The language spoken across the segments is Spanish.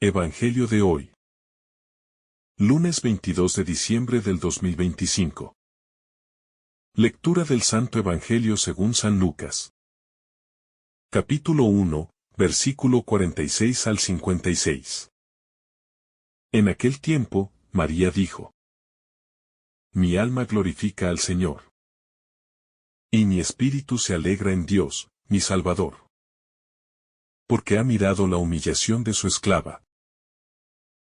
Evangelio de hoy. Lunes 22 de diciembre del 2025. Lectura del Santo Evangelio según San Lucas. Capítulo 1, versículo 46 al 56. En aquel tiempo, María dijo: Mi alma glorifica al Señor. Y mi espíritu se alegra en Dios, mi Salvador. Porque ha mirado la humillación de su esclava.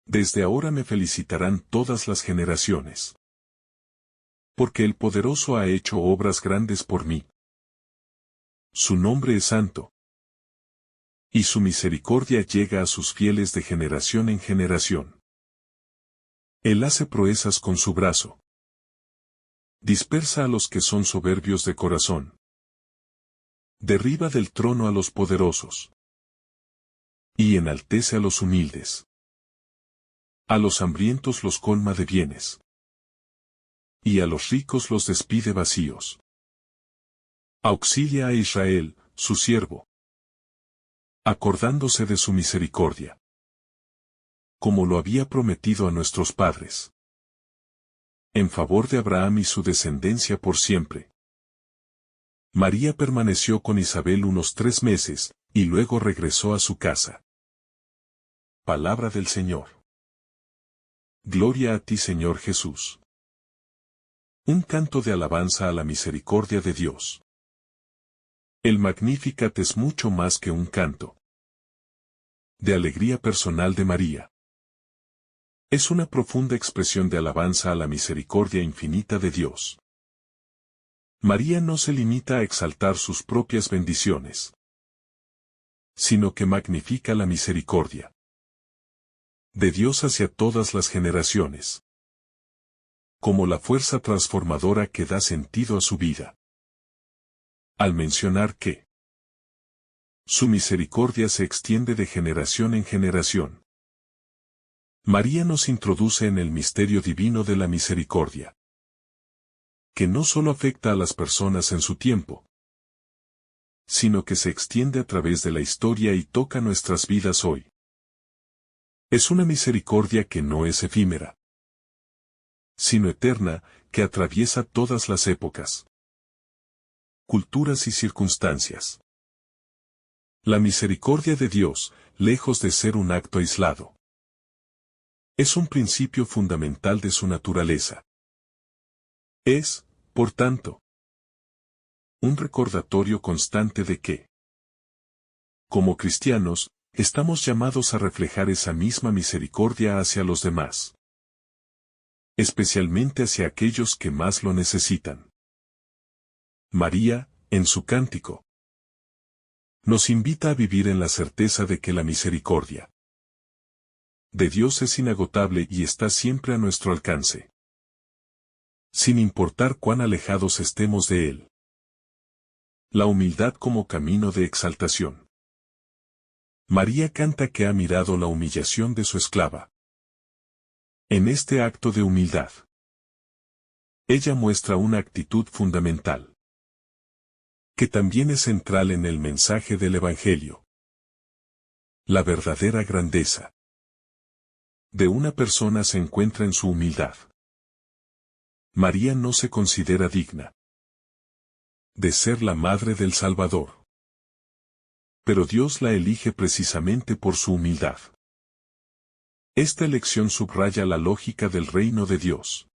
Desde ahora me felicitarán todas las generaciones. Porque el Poderoso ha hecho obras grandes por mí. Su nombre es santo. Y su misericordia llega a sus fieles de generación en generación. Él hace proezas con su brazo. Dispersa a los que son soberbios de corazón. Derriba del trono a los poderosos. Y enaltece a los humildes. A los hambrientos los colma de bienes. Y a los ricos los despide vacíos. Auxilia a Israel, su siervo. Acordándose de su misericordia. Como lo había prometido a nuestros padres. En favor de Abraham y su descendencia por siempre. María permaneció con Isabel unos 3 meses, y luego regresó a su casa. Palabra del Señor. Gloria a ti, Señor Jesús. Un canto de alabanza a la misericordia de Dios. El Magnificat es mucho más que un canto de alegría personal de María. Es una profunda expresión de alabanza a la misericordia infinita de Dios. María no se limita a exaltar sus propias bendiciones, sino que magnifica la misericordia de Dios hacia todas las generaciones, como la fuerza transformadora que da sentido a su vida. Al mencionar que su misericordia se extiende de generación en generación, María nos introduce en el misterio divino de la misericordia, que no solo afecta a las personas en su tiempo, sino que se extiende a través de la historia y toca nuestras vidas hoy. Es una misericordia que no es efímera, sino eterna, que atraviesa todas las épocas, culturas y circunstancias. La misericordia de Dios, lejos de ser un acto aislado, es un principio fundamental de su naturaleza. Es, por tanto, un recordatorio constante de que, como cristianos, estamos llamados a reflejar esa misma misericordia hacia los demás, especialmente hacia aquellos que más lo necesitan. María, en su cántico, nos invita a vivir en la certeza de que la misericordia de Dios es inagotable y está siempre a nuestro alcance, sin importar cuán alejados estemos de Él. La humildad como camino de exaltación. María canta que ha mirado la humillación de su esclava. En este acto de humildad, ella muestra una actitud fundamental, que también es central en el mensaje del Evangelio. La verdadera grandeza de una persona se encuentra en su humildad. María no se considera digna de ser la madre del Salvador, pero Dios la elige precisamente por su humildad. Esta elección subraya la lógica del reino de Dios.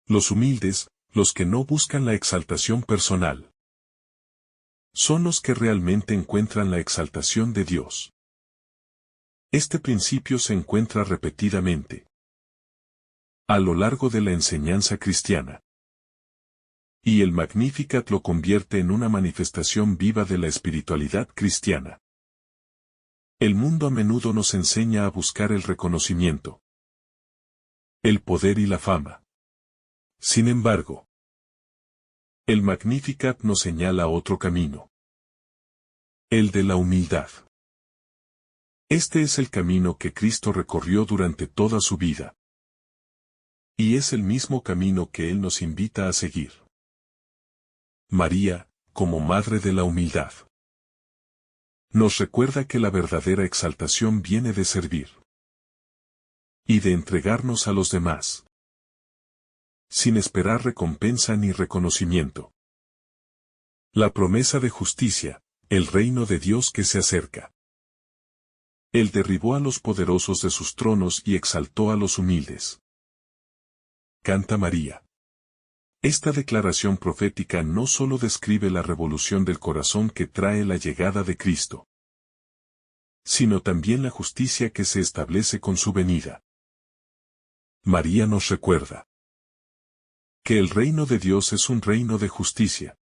Los humildes, los que no buscan la exaltación personal, son los que realmente encuentran la exaltación de Dios. Este principio se encuentra repetidamente a lo largo de la enseñanza cristiana. Y el Magnificat lo convierte en una manifestación viva de la espiritualidad cristiana. El mundo a menudo nos enseña a buscar el reconocimiento, el poder y la fama. Sin embargo, el Magnificat nos señala otro camino, el de la humildad. Este es el camino que Cristo recorrió durante toda su vida. Y es el mismo camino que Él nos invita a seguir. María, como madre de la humildad, Nos recuerda que la verdadera exaltación viene de servir y de entregarnos a los demás, sin esperar recompensa ni reconocimiento. La promesa de justicia, el reino de Dios que se acerca. Él derribó a los poderosos de sus tronos y exaltó a los humildes. Canta María. Esta declaración profética no solo describe la revolución del corazón que trae la llegada de Cristo, sino también la justicia que se establece con su venida. María nos recuerda que el reino de Dios es un reino de justicia.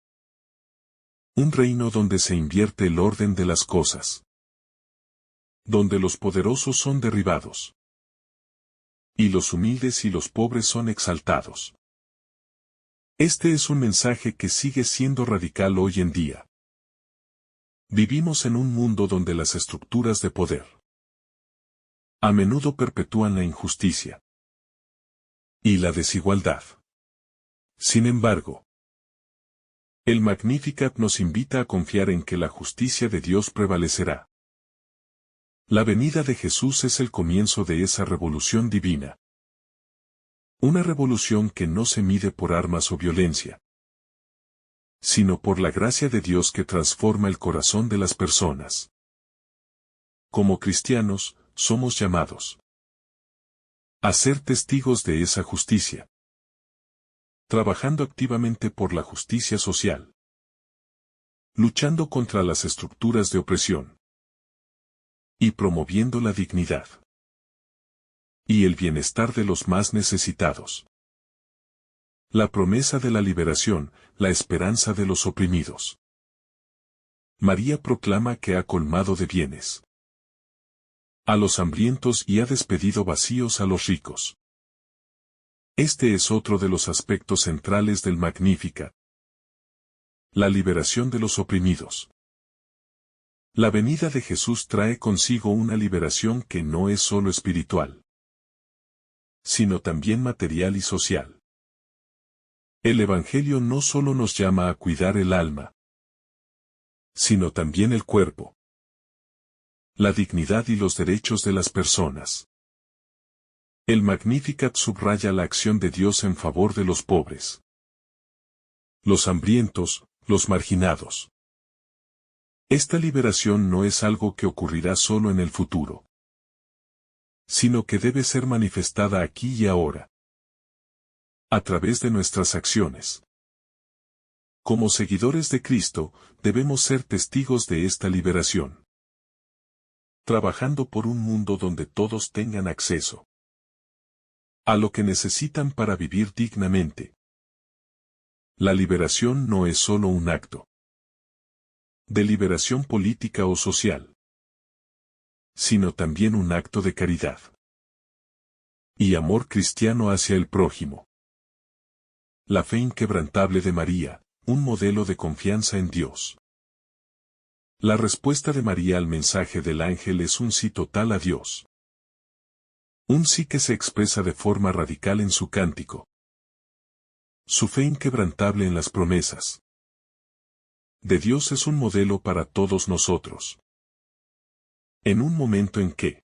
Un reino donde se invierte el orden de las cosas. Donde los poderosos son derribados. Y los humildes y los pobres son exaltados. Este es un mensaje que sigue siendo radical hoy en día. Vivimos en un mundo donde las estructuras de poder a menudo perpetúan la injusticia y la desigualdad. Sin embargo, el Magnificat nos invita a confiar en que la justicia de Dios prevalecerá. La venida de Jesús es el comienzo de esa revolución divina. Una revolución que no se mide por armas o violencia, sino por la gracia de Dios que transforma el corazón de las personas. Como cristianos, somos llamados a ser testigos de esa justicia, trabajando activamente por la justicia social, luchando contra las estructuras de opresión y promoviendo la dignidad y el bienestar de los más necesitados. La promesa de la liberación, la esperanza de los oprimidos. María proclama que ha colmado de bienes a los hambrientos y ha despedido vacíos a los ricos. Este es otro de los aspectos centrales del Magnificat. La liberación de los oprimidos. La venida de Jesús trae consigo una liberación que no es solo espiritual, sino también material y social. El Evangelio no solo nos llama a cuidar el alma, sino también el cuerpo, la dignidad y los derechos de las personas. El Magnificat subraya la acción de Dios en favor de los pobres, los hambrientos, los marginados. Esta liberación no es algo que ocurrirá solo en el futuro, sino que debe ser manifestada aquí y ahora, a través de nuestras acciones. Como seguidores de Cristo, debemos ser testigos de esta liberación, trabajando por un mundo donde todos tengan acceso a lo que necesitan para vivir dignamente. La liberación no es solo un acto de liberación política o social, sino también un acto de caridad y amor cristiano hacia el prójimo. La fe inquebrantable de María, un modelo de confianza en Dios. La respuesta de María al mensaje del ángel es un sí total a Dios. Un sí que se expresa de forma radical en su cántico. Su fe inquebrantable en las promesas de Dios es un modelo para todos nosotros. En un momento en que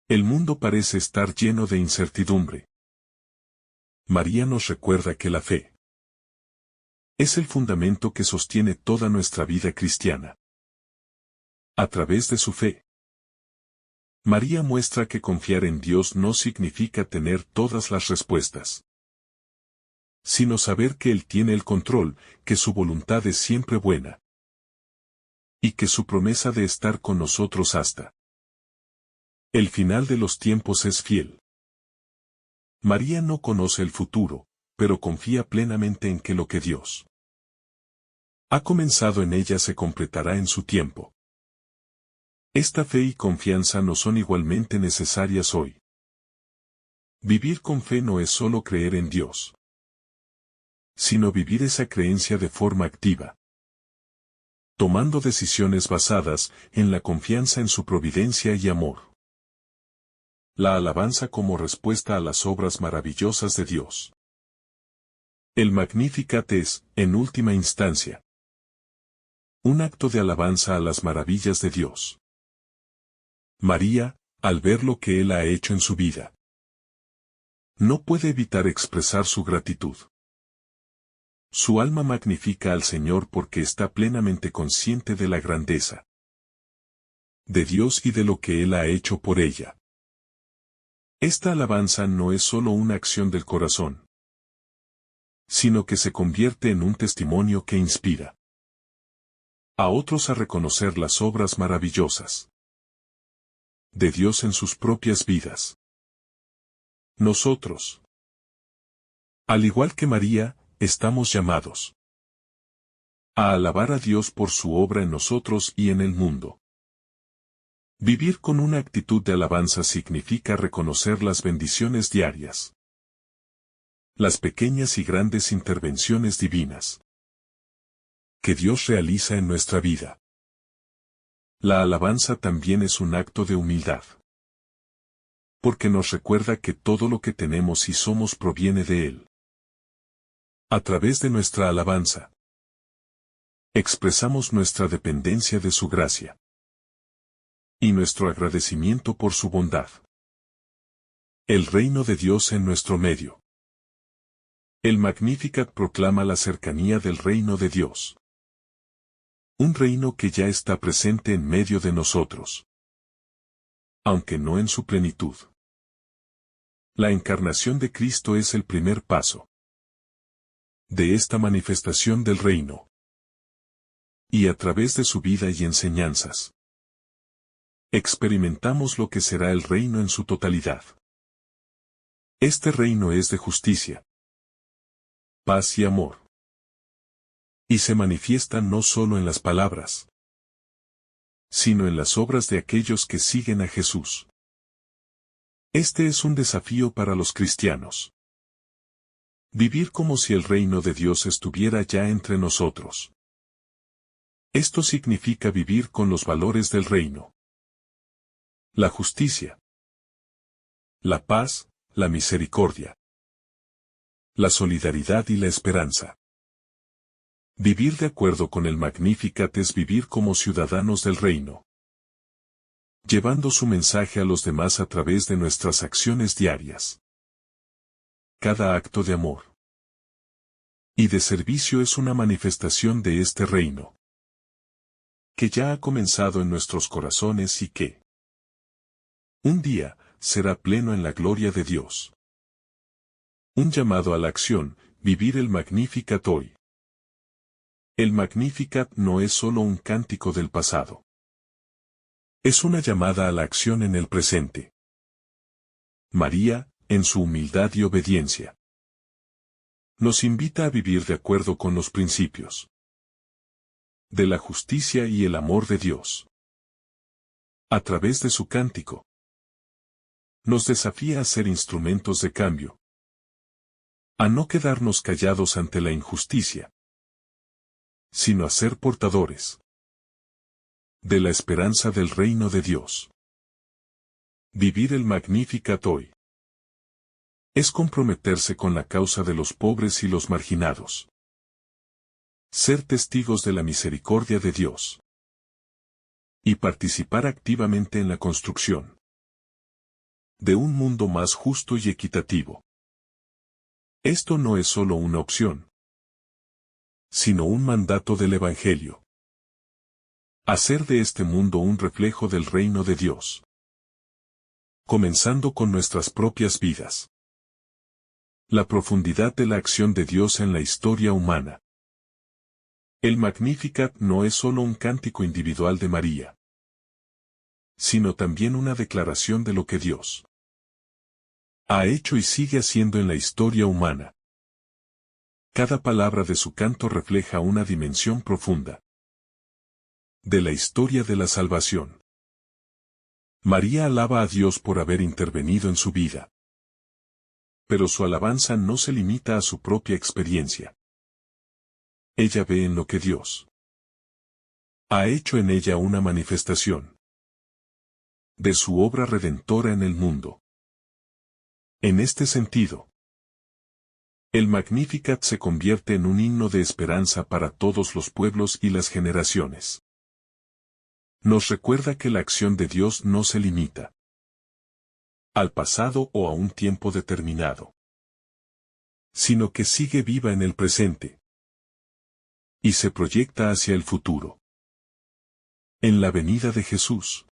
el mundo parece estar lleno de incertidumbre, María nos recuerda que la fe es el fundamento que sostiene toda nuestra vida cristiana. A través de su fe, María muestra que confiar en Dios no significa tener todas las respuestas, sino saber que Él tiene el control, que su voluntad es siempre buena, y que su promesa de estar con nosotros hasta el final de los tiempos es fiel. María no conoce el futuro, pero confía plenamente en que lo que Dios ha comenzado en ella se completará en su tiempo. Esta fe y confianza no son igualmente necesarias hoy. Vivir con fe no es solo creer en Dios, sino vivir esa creencia de forma activa, tomando decisiones basadas en la confianza en su providencia y amor. La alabanza como respuesta a las obras maravillosas de Dios. El Magnificat es, en última instancia, Un acto de alabanza a las maravillas de Dios. María, al ver lo que Él ha hecho en su vida, no puede evitar expresar su gratitud. Su alma magnifica al Señor porque está plenamente consciente de la grandeza de Dios y de lo que Él ha hecho por ella. Esta alabanza no es solo una acción del corazón, sino que se convierte en un testimonio que inspira a otros a reconocer las obras maravillosas de Dios en sus propias vidas. Nosotros, al igual que María, estamos llamados a alabar a Dios por su obra en nosotros y en el mundo. Vivir con una actitud de alabanza significa reconocer las bendiciones diarias, las pequeñas y grandes intervenciones divinas que Dios realiza en nuestra vida. La alabanza también es un acto de humildad, porque nos recuerda que todo lo que tenemos y somos proviene de Él. A través de nuestra alabanza, expresamos nuestra dependencia de su gracia y nuestro agradecimiento por su bondad. El reino de Dios en nuestro medio. El Magnificat proclama la cercanía del reino de Dios. Un reino que ya está presente en medio de nosotros, aunque no en su plenitud. La encarnación de Cristo es el primer paso de esta manifestación del reino. Y a través de su vida y enseñanzas, experimentamos lo que será el reino en su totalidad. Este reino es de justicia, paz y amor. Y se manifiesta no solo en las palabras, sino en las obras de aquellos que siguen a Jesús. Este es un desafío para los cristianos. Vivir como si el reino de Dios estuviera ya entre nosotros. Esto significa vivir con los valores del reino: la justicia, la paz, la misericordia, la solidaridad y la esperanza. Vivir de acuerdo con el Magnificat es vivir como ciudadanos del reino, llevando su mensaje a los demás a través de nuestras acciones diarias. Cada acto de amor y de servicio es una manifestación de este reino, que ya ha comenzado en nuestros corazones y que, un día, será pleno en la gloria de Dios. Un llamado a la acción: vivir el Magnificat hoy. El Magnificat no es solo un cántico del pasado. Es una llamada a la acción en el presente. María, en su humildad y obediencia, nos invita a vivir de acuerdo con los principios de la justicia y el amor de Dios. A través de su cántico, nos desafía a ser instrumentos de cambio, a no quedarnos callados ante la injusticia, sino a ser portadores de la esperanza del reino de Dios. Vivir el Magnificat hoy es comprometerse con la causa de los pobres y los marginados. Ser testigos de la misericordia de Dios. Y participar activamente en la construcción de un mundo más justo y equitativo. Esto no es solo una opción, sino un mandato del Evangelio. Hacer de este mundo un reflejo del reino de Dios, comenzando con nuestras propias vidas. La profundidad de la acción de Dios en la historia humana. El Magnificat no es solo un cántico individual de María, sino también una declaración de lo que Dios ha hecho y sigue haciendo en la historia humana. Cada palabra de su canto refleja una dimensión profunda de la historia de la salvación. María alaba a Dios por haber intervenido en su vida. Pero su alabanza no se limita a su propia experiencia. Ella ve en lo que Dios ha hecho en ella una manifestación de su obra redentora en el mundo. En este sentido, El Magnificat se convierte en un himno de esperanza para todos los pueblos y las generaciones. Nos recuerda que la acción de Dios no se limita al pasado o a un tiempo determinado, sino que sigue viva en el presente y se proyecta hacia el futuro. En la venida de Jesús,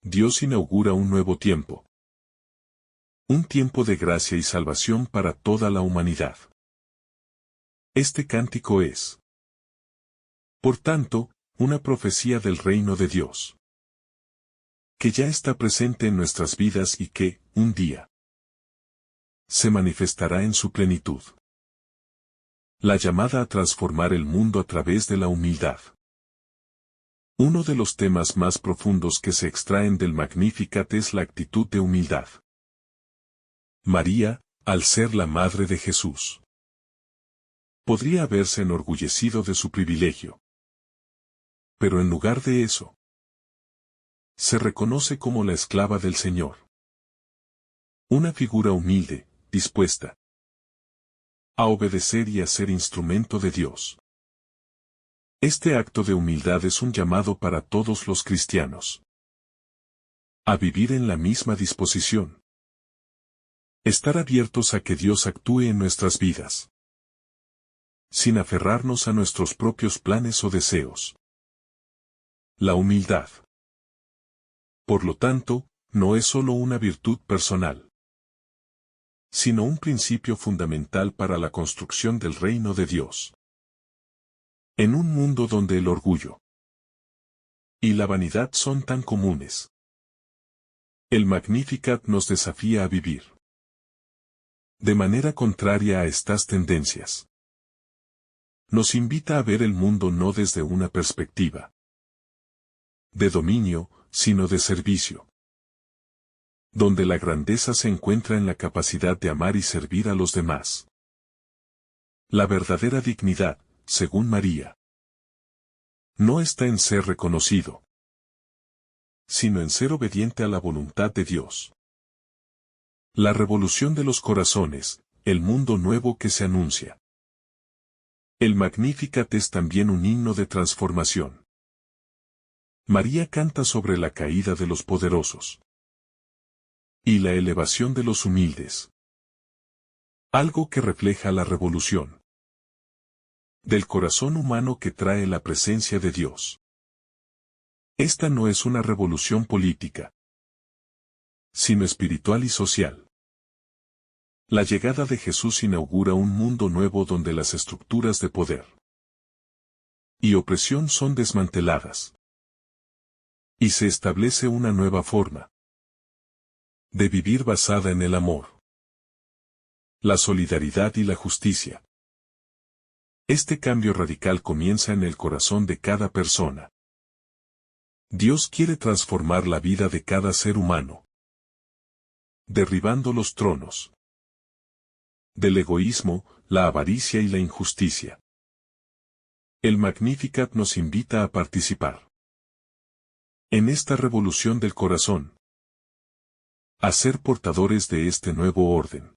Dios inaugura un nuevo tiempo. Un tiempo de gracia y salvación para toda la humanidad. Este cántico es, por tanto, una profecía del reino de Dios, que ya está presente en nuestras vidas y que, un día, se manifestará en su plenitud. La llamada a transformar el mundo a través de la humildad. Uno de los temas más profundos que se extraen del Magnificat es la actitud de humildad. María, al ser la madre de Jesús, podría haberse enorgullecido de su privilegio. Pero en lugar de eso, se reconoce como la esclava del Señor. Una figura humilde, dispuesta a obedecer y a ser instrumento de Dios. Este acto de humildad es un llamado para todos los cristianos a vivir en la misma disposición. Estar abiertos a que Dios actúe en nuestras vidas, sin aferrarnos a nuestros propios planes o deseos. La humildad, por lo tanto, no es solo una virtud personal, sino un principio fundamental para la construcción del reino de Dios. En un mundo donde el orgullo y la vanidad son tan comunes, el Magnificat nos desafía a vivir de manera contraria a estas tendencias. Nos invita a ver el mundo no desde una perspectiva de dominio, sino de servicio, donde la grandeza se encuentra en la capacidad de amar y servir a los demás. La verdadera dignidad, según María, no está en ser reconocido, sino en ser obediente a la voluntad de Dios. La revolución de los corazones, el mundo nuevo que se anuncia. El Magnificat es también un himno de transformación. María canta sobre la caída de los poderosos y la elevación de los humildes. Algo que refleja la revolución del corazón humano que trae la presencia de Dios. Esta no es una revolución política, sino espiritual y social. La llegada de Jesús inaugura un mundo nuevo donde las estructuras de poder y opresión son desmanteladas, y se establece una nueva forma de vivir basada en el amor, la solidaridad y la justicia. Este cambio radical comienza en el corazón de cada persona. Dios quiere transformar la vida de cada ser humano, derribando los tronos del egoísmo, la avaricia y la injusticia. El Magnificat nos invita a participar en esta revolución del corazón, a ser portadores de este nuevo orden,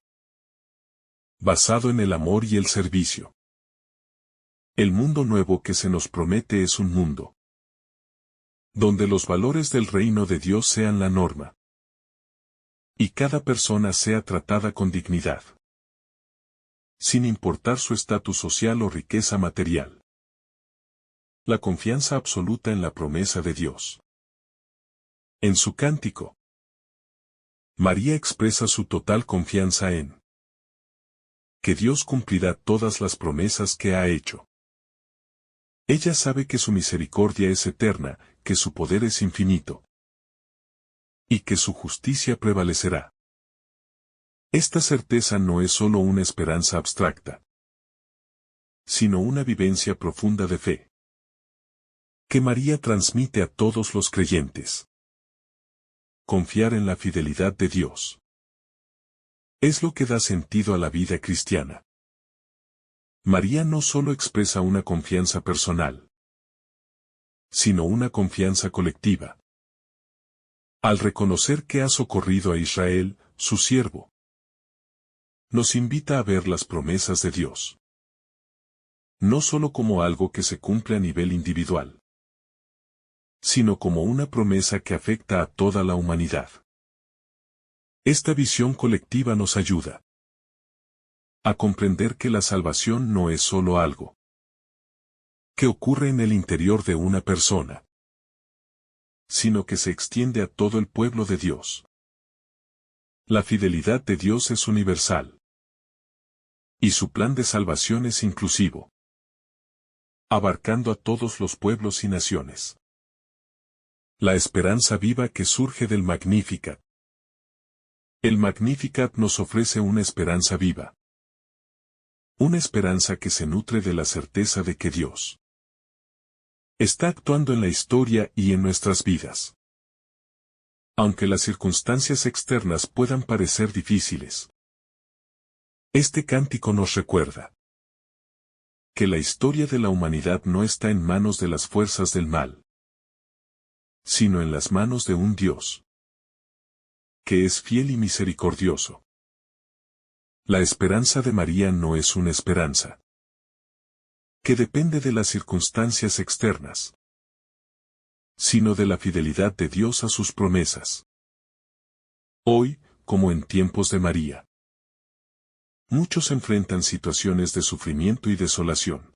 basado en el amor y el servicio. El mundo nuevo que se nos promete es un mundo donde los valores del reino de Dios sean la norma, y cada persona sea tratada con dignidad, sin importar su estatus social o riqueza material. La confianza absoluta en la promesa de Dios. En su cántico, María expresa su total confianza en que Dios cumplirá todas las promesas que ha hecho. Ella sabe que su misericordia es eterna, que su poder es infinito, y que su justicia prevalecerá. Esta certeza no es solo una esperanza abstracta, sino una vivencia profunda de fe, que María transmite a todos los creyentes. Confiar en la fidelidad de Dios es lo que da sentido a la vida cristiana. María no solo expresa una confianza personal, sino una confianza colectiva. Al reconocer que ha socorrido a Israel, su siervo, nos invita a ver las promesas de Dios no solo como algo que se cumple a nivel individual, sino como una promesa que afecta a toda la humanidad. Esta visión colectiva nos ayuda a comprender que la salvación no es solo algo que ocurre en el interior de una persona, sino que se extiende a todo el pueblo de Dios. La fidelidad de Dios es universal, y su plan de salvación es inclusivo, abarcando a todos los pueblos y naciones. La esperanza viva que surge del Magnificat. El Magnificat nos ofrece una esperanza viva. Una esperanza que se nutre de la certeza de que Dios está actuando en la historia y en nuestras vidas. Aunque las circunstancias externas puedan parecer difíciles, este cántico nos recuerda que la historia de la humanidad no está en manos de las fuerzas del mal, sino en las manos de un Dios que es fiel y misericordioso. La esperanza de María no es una esperanza que depende de las circunstancias externas, sino de la fidelidad de Dios a sus promesas. Hoy, como en tiempos de María, muchos enfrentan situaciones de sufrimiento y desolación.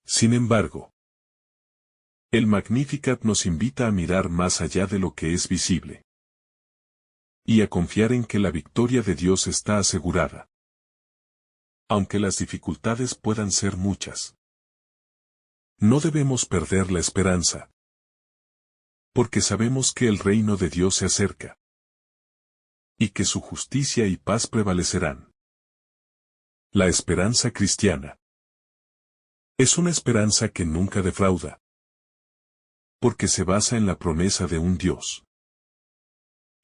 Sin embargo, el Magnificat nos invita a mirar más allá de lo que es visible y a confiar en que la victoria de Dios está asegurada. Aunque las dificultades puedan ser muchas, no debemos perder la esperanza, porque sabemos que el reino de Dios se acerca y que su justicia y paz prevalecerán. La esperanza cristiana es una esperanza que nunca defrauda, porque se basa en la promesa de un Dios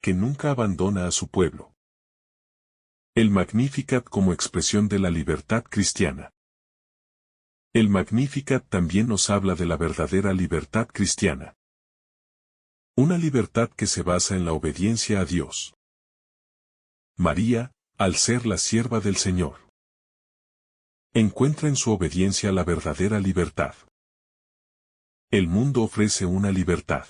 que nunca abandona a su pueblo. El Magnificat como expresión de la libertad cristiana. El Magnificat también nos habla de la verdadera libertad cristiana. Una libertad que se basa en la obediencia a Dios. María, al ser la sierva del Señor, encuentra en su obediencia la verdadera libertad. El mundo ofrece una libertad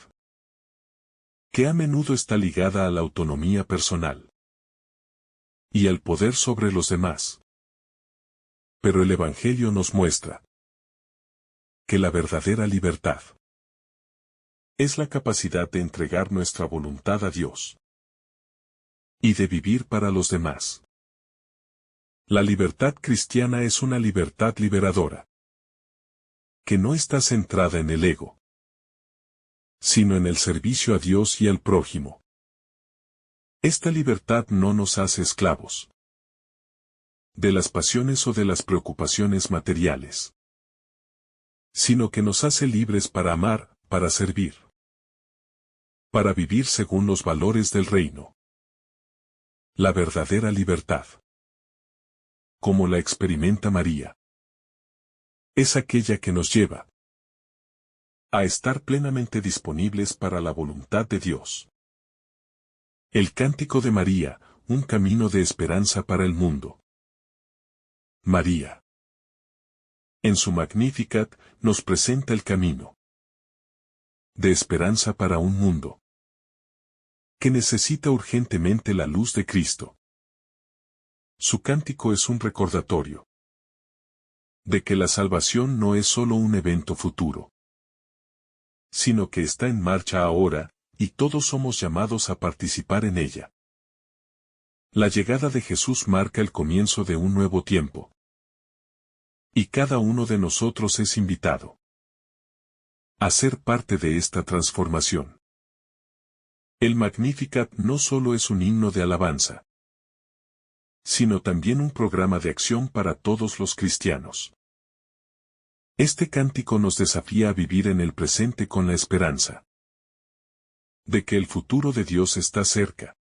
que a menudo está ligada a la autonomía personal y al poder sobre los demás. Pero el Evangelio nos muestra que la verdadera libertad es la capacidad de entregar nuestra voluntad a Dios y de vivir para los demás. La libertad cristiana es una libertad liberadora, que no está centrada en el ego, sino en el servicio a Dios y al prójimo. Esta libertad no nos hace esclavos de las pasiones o de las preocupaciones materiales, sino que nos hace libres para amar, para servir, para vivir según los valores del reino. La verdadera libertad, como la experimenta María, es aquella que nos lleva a estar plenamente disponibles para la voluntad de Dios. El Cántico de María, un camino de esperanza para el mundo. María, en su Magnificat, nos presenta el camino de esperanza para un mundo que necesita urgentemente la luz de Cristo. Su cántico es un recordatorio de que la salvación no es solo un evento futuro, sino que está en marcha ahora, y todos somos llamados a participar en ella. La llegada de Jesús marca el comienzo de un nuevo tiempo, y cada uno de nosotros es invitado a ser parte de esta transformación. El Magnificat no solo es un himno de alabanza, sino también un programa de acción para todos los cristianos. Este cántico nos desafía a vivir en el presente con la esperanza de que el futuro de Dios está cerca.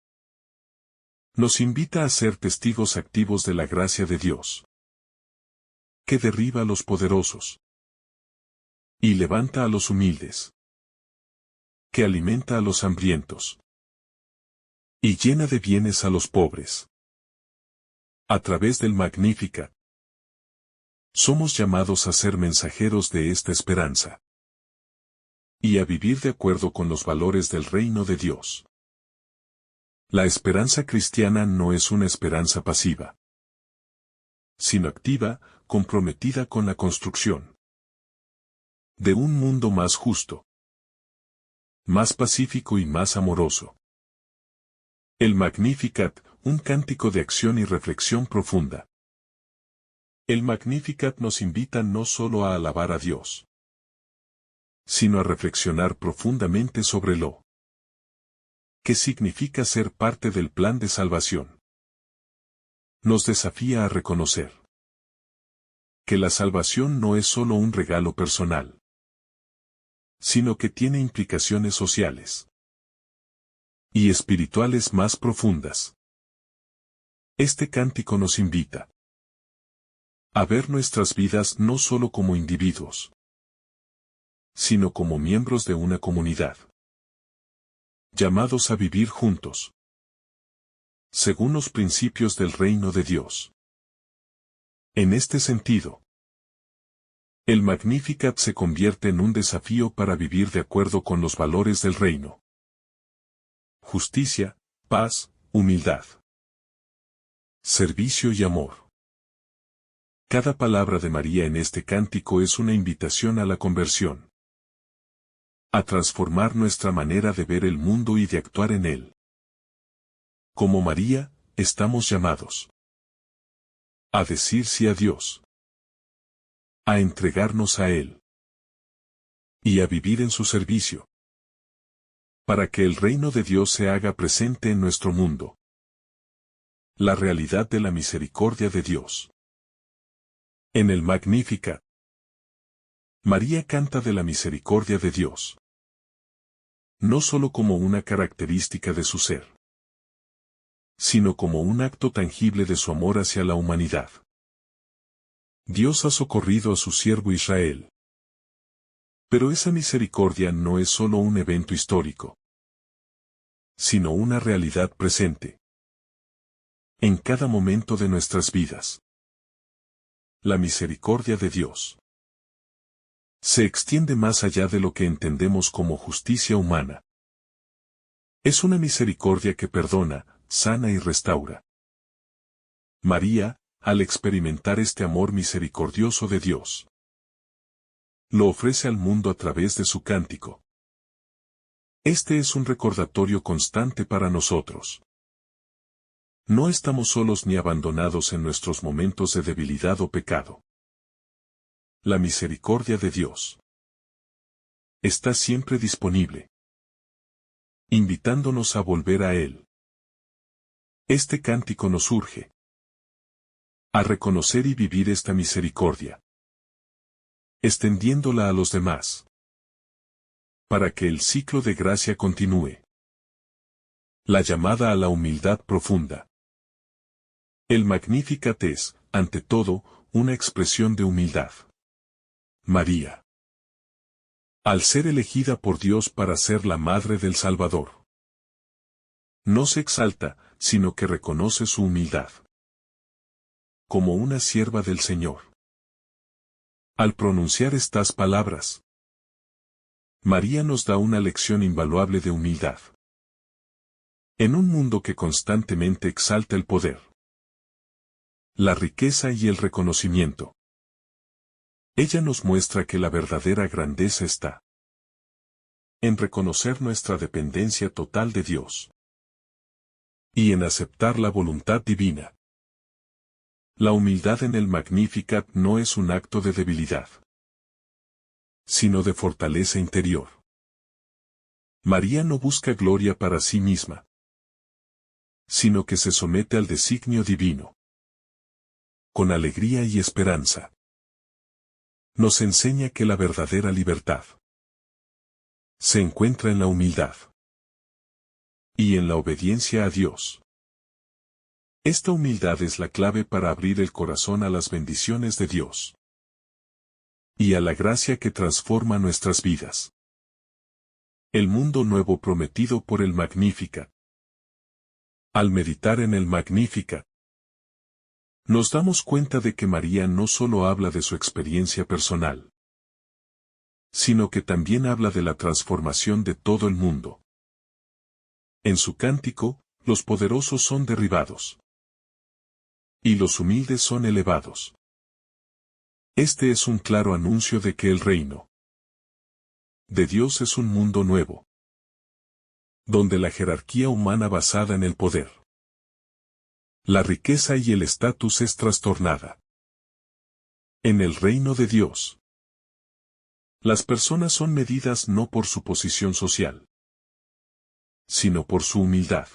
Nos invita a ser testigos activos de la gracia de Dios, que derriba a los poderosos y levanta a los humildes, que alimenta a los hambrientos y llena de bienes a los pobres. A través del Magnificat, somos llamados a ser mensajeros de esta esperanza y a vivir de acuerdo con los valores del reino de Dios. La esperanza cristiana no es una esperanza pasiva, sino activa, comprometida con la construcción de un mundo más justo, más pacífico y más amoroso. El Magnificat, un cántico de acción y reflexión profunda. El Magnificat nos invita no solo a alabar a Dios, sino a reflexionar profundamente sobre lo que significa ser parte del plan de salvación. Nos desafía a reconocer que la salvación no es solo un regalo personal, sino que tiene implicaciones sociales y espirituales más profundas. Este cántico nos invita a ver nuestras vidas no solo como individuos, sino como miembros de una comunidad, llamados a vivir juntos, según los principios del reino de Dios. En este sentido, el Magnificat se convierte en un desafío para vivir de acuerdo con los valores del reino. Justicia, paz, humildad, servicio y amor. Cada palabra de María en este cántico es una invitación a la conversión, a transformar nuestra manera de ver el mundo y de actuar en él. Como María, estamos llamados a decir sí a Dios, a entregarnos a Él y a vivir en su servicio, para que el reino de Dios se haga presente en nuestro mundo. La realidad de la misericordia de Dios. En el Magnificat, María canta de la misericordia de Dios, no solo como una característica de su ser, sino como un acto tangible de su amor hacia la humanidad. Dios ha socorrido a su siervo Israel. Pero esa misericordia no es solo un evento histórico, sino una realidad presente en cada momento de nuestras vidas. La misericordia de Dios se extiende más allá de lo que entendemos como justicia humana. Es una misericordia que perdona, sana y restaura. María, al experimentar este amor misericordioso de Dios, lo ofrece al mundo a través de su cántico. Este es un recordatorio constante para nosotros. No estamos solos ni abandonados en nuestros momentos de debilidad o pecado. La misericordia de Dios está siempre disponible, invitándonos a volver a Él. Este cántico nos urge a reconocer y vivir esta misericordia, extendiéndola a los demás, para que el ciclo de gracia continúe. La llamada a la humildad profunda. El Magnificat es, ante todo, una expresión de humildad. María, al ser elegida por Dios para ser la madre del Salvador, no se exalta, sino que reconoce su humildad como una sierva del Señor. Al pronunciar estas palabras, María nos da una lección invaluable de humildad. En un mundo que constantemente exalta el poder, la riqueza y el reconocimiento, ella nos muestra que la verdadera grandeza está en reconocer nuestra dependencia total de Dios y en aceptar la voluntad divina. La humildad en el Magnificat no es un acto de debilidad, sino de fortaleza interior. María no busca gloria para sí misma, sino que se somete al designio divino, con alegría y esperanza. Nos enseña que la verdadera libertad se encuentra en la humildad y en la obediencia a Dios. Esta humildad es la clave para abrir el corazón a las bendiciones de Dios y a la gracia que transforma nuestras vidas. El mundo nuevo prometido por el Magnificat. Al meditar en el Magnificat, Nos damos cuenta de que María no solo habla de su experiencia personal, sino que también habla de la transformación de todo el mundo. En su cántico, los poderosos son derribados, y los humildes son elevados. Este es un claro anuncio de que el reino de Dios es un mundo nuevo, donde la jerarquía humana basada en el poder, la riqueza y el estatus es trastornada. En el reino de Dios, las personas son medidas no por su posición social, sino por su humildad,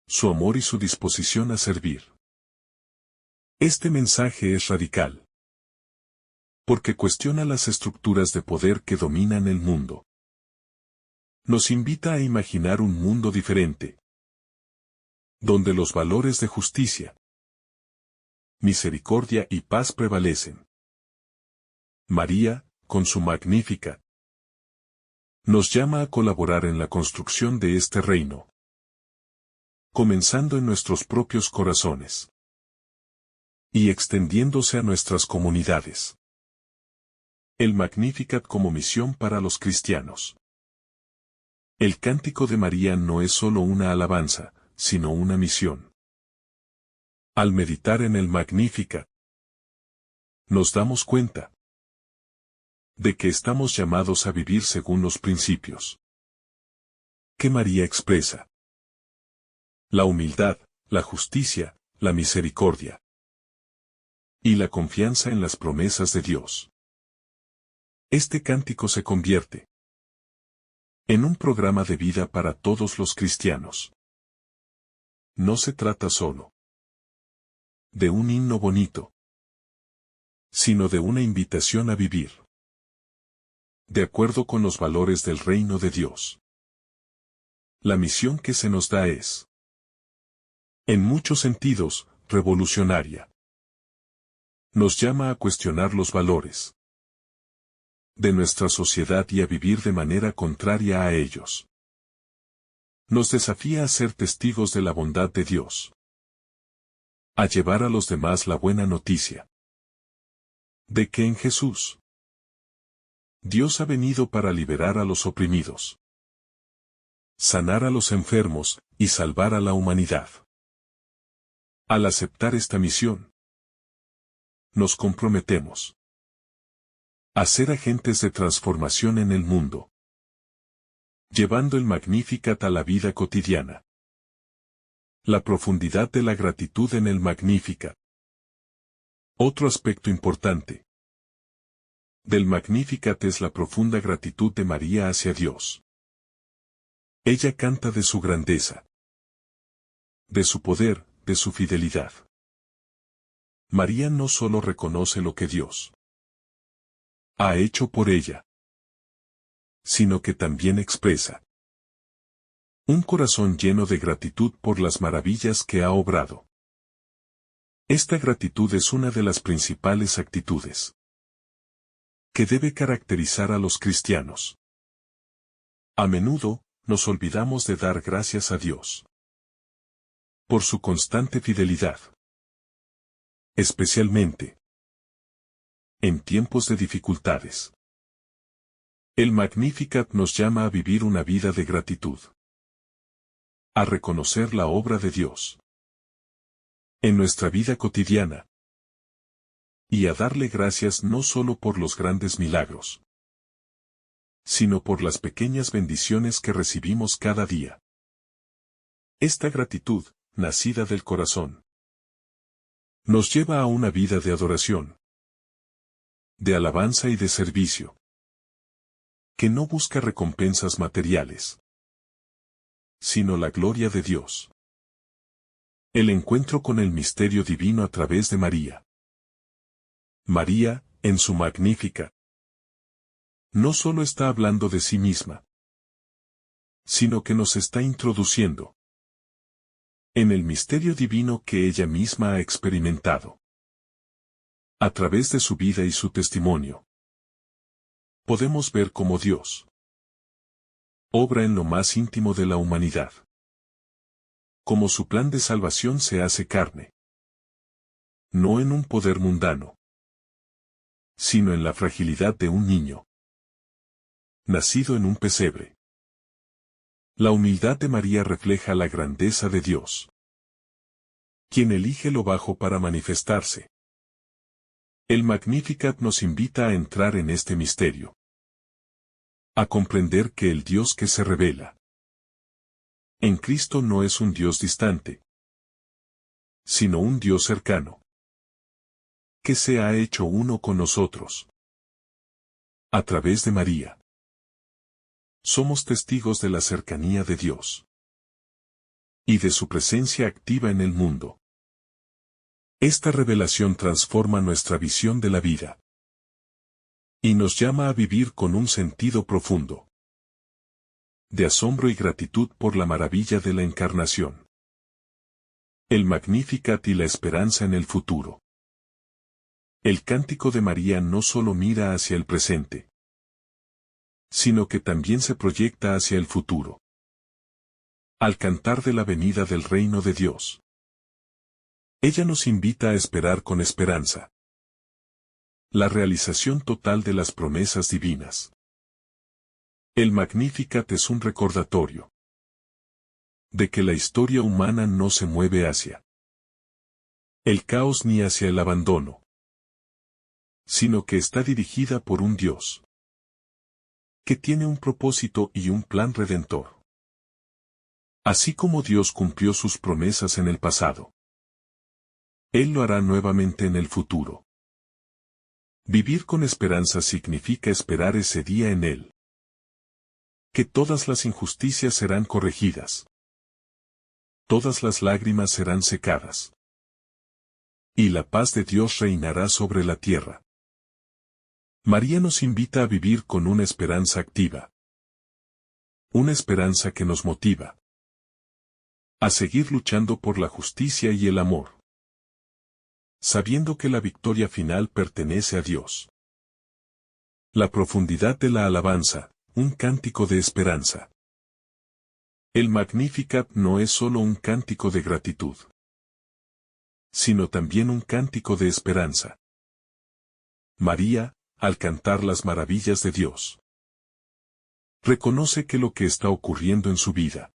su amor y su disposición a servir. Este mensaje es radical, porque cuestiona las estructuras de poder que dominan el mundo. Nos invita a imaginar un mundo diferente, donde los valores de justicia, misericordia y paz prevalecen. María, con su Magnificat, nos llama a colaborar en la construcción de este reino, comenzando en nuestros propios corazones y extendiéndose a nuestras comunidades. El Magnificat como misión para los cristianos. El cántico de María no es solo una alabanza, sino una misión. Al meditar en el Magnificat, nos damos cuenta de que estamos llamados a vivir según los principios que María expresa: la humildad, la justicia, la misericordia y la confianza en las promesas de Dios. Este cántico se convierte en un programa de vida para todos los cristianos. No se trata solo de un himno bonito, sino de una invitación a vivir de acuerdo con los valores del reino de Dios. La misión que se nos da es, en muchos sentidos, revolucionaria. Nos llama a cuestionar los valores de nuestra sociedad y a vivir de manera contraria a ellos. Nos desafía a ser testigos de la bondad de Dios, a llevar a los demás la buena noticia de que en Jesús Dios ha venido para liberar a los oprimidos, sanar a los enfermos y salvar a la humanidad. Al aceptar esta misión, nos comprometemos a ser agentes de transformación en el mundo, llevando el Magnificat a la vida cotidiana. La profundidad de la gratitud en el Magnificat. Otro aspecto importante del Magnificat es la profunda gratitud de María hacia Dios. Ella canta de su grandeza, de su poder, de su fidelidad. María no solo reconoce lo que Dios ha hecho por ella, sino que también expresa un corazón lleno de gratitud por las maravillas que ha obrado. Esta gratitud es una de las principales actitudes que debe caracterizar a los cristianos. A menudo, nos olvidamos de dar gracias a Dios por su constante fidelidad, especialmente en tiempos de dificultades. El Magnificat nos llama a vivir una vida de gratitud, a reconocer la obra de Dios en nuestra vida cotidiana, y a darle gracias no solo por los grandes milagros, sino por las pequeñas bendiciones que recibimos cada día. Esta gratitud, nacida del corazón, nos lleva a una vida de adoración, de alabanza y de servicio, que no busca recompensas materiales, sino la gloria de Dios. El encuentro con el misterio divino a través de María. María, en su Magnificat, no solo está hablando de sí misma, sino que nos está introduciendo en el misterio divino que ella misma ha experimentado. A través de su vida y su testimonio, podemos ver cómo Dios obra en lo más íntimo de la humanidad, cómo su plan de salvación se hace carne, no en un poder mundano, sino en la fragilidad de un niño, nacido en un pesebre. La humildad de María refleja la grandeza de Dios, quien elige lo bajo para manifestarse. El Magnificat nos invita a entrar en este misterio, a comprender que el Dios que se revela en Cristo no es un Dios distante, sino un Dios cercano, que se ha hecho uno con nosotros. A través de María, somos testigos de la cercanía de Dios y de su presencia activa en el mundo. Esta revelación transforma nuestra visión de la vida y nos llama a vivir con un sentido profundo de asombro y gratitud por la maravilla de la Encarnación, el Magnificat y la esperanza en el futuro. El cántico de María no solo mira hacia el presente, sino que también se proyecta hacia el futuro. Al cantar de la venida del reino de Dios, ella nos invita a esperar con esperanza la realización total de las promesas divinas. El Magnificat es un recordatorio de que la historia humana no se mueve hacia el caos ni hacia el abandono, sino que está dirigida por un Dios que tiene un propósito y un plan redentor. Así como Dios cumplió sus promesas en el pasado, Él lo hará nuevamente en el futuro. Vivir con esperanza significa esperar ese día en Él, que todas las injusticias serán corregidas, todas las lágrimas serán secadas, y la paz de Dios reinará sobre la tierra. María nos invita a vivir con una esperanza activa, una esperanza que nos motiva a seguir luchando por la justicia y el amor, sabiendo que la victoria final pertenece a Dios. La profundidad de la alabanza, un cántico de esperanza. El Magnificat no es solo un cántico de gratitud, sino también un cántico de esperanza. María, al cantar las maravillas de Dios, reconoce que lo que está ocurriendo en su vida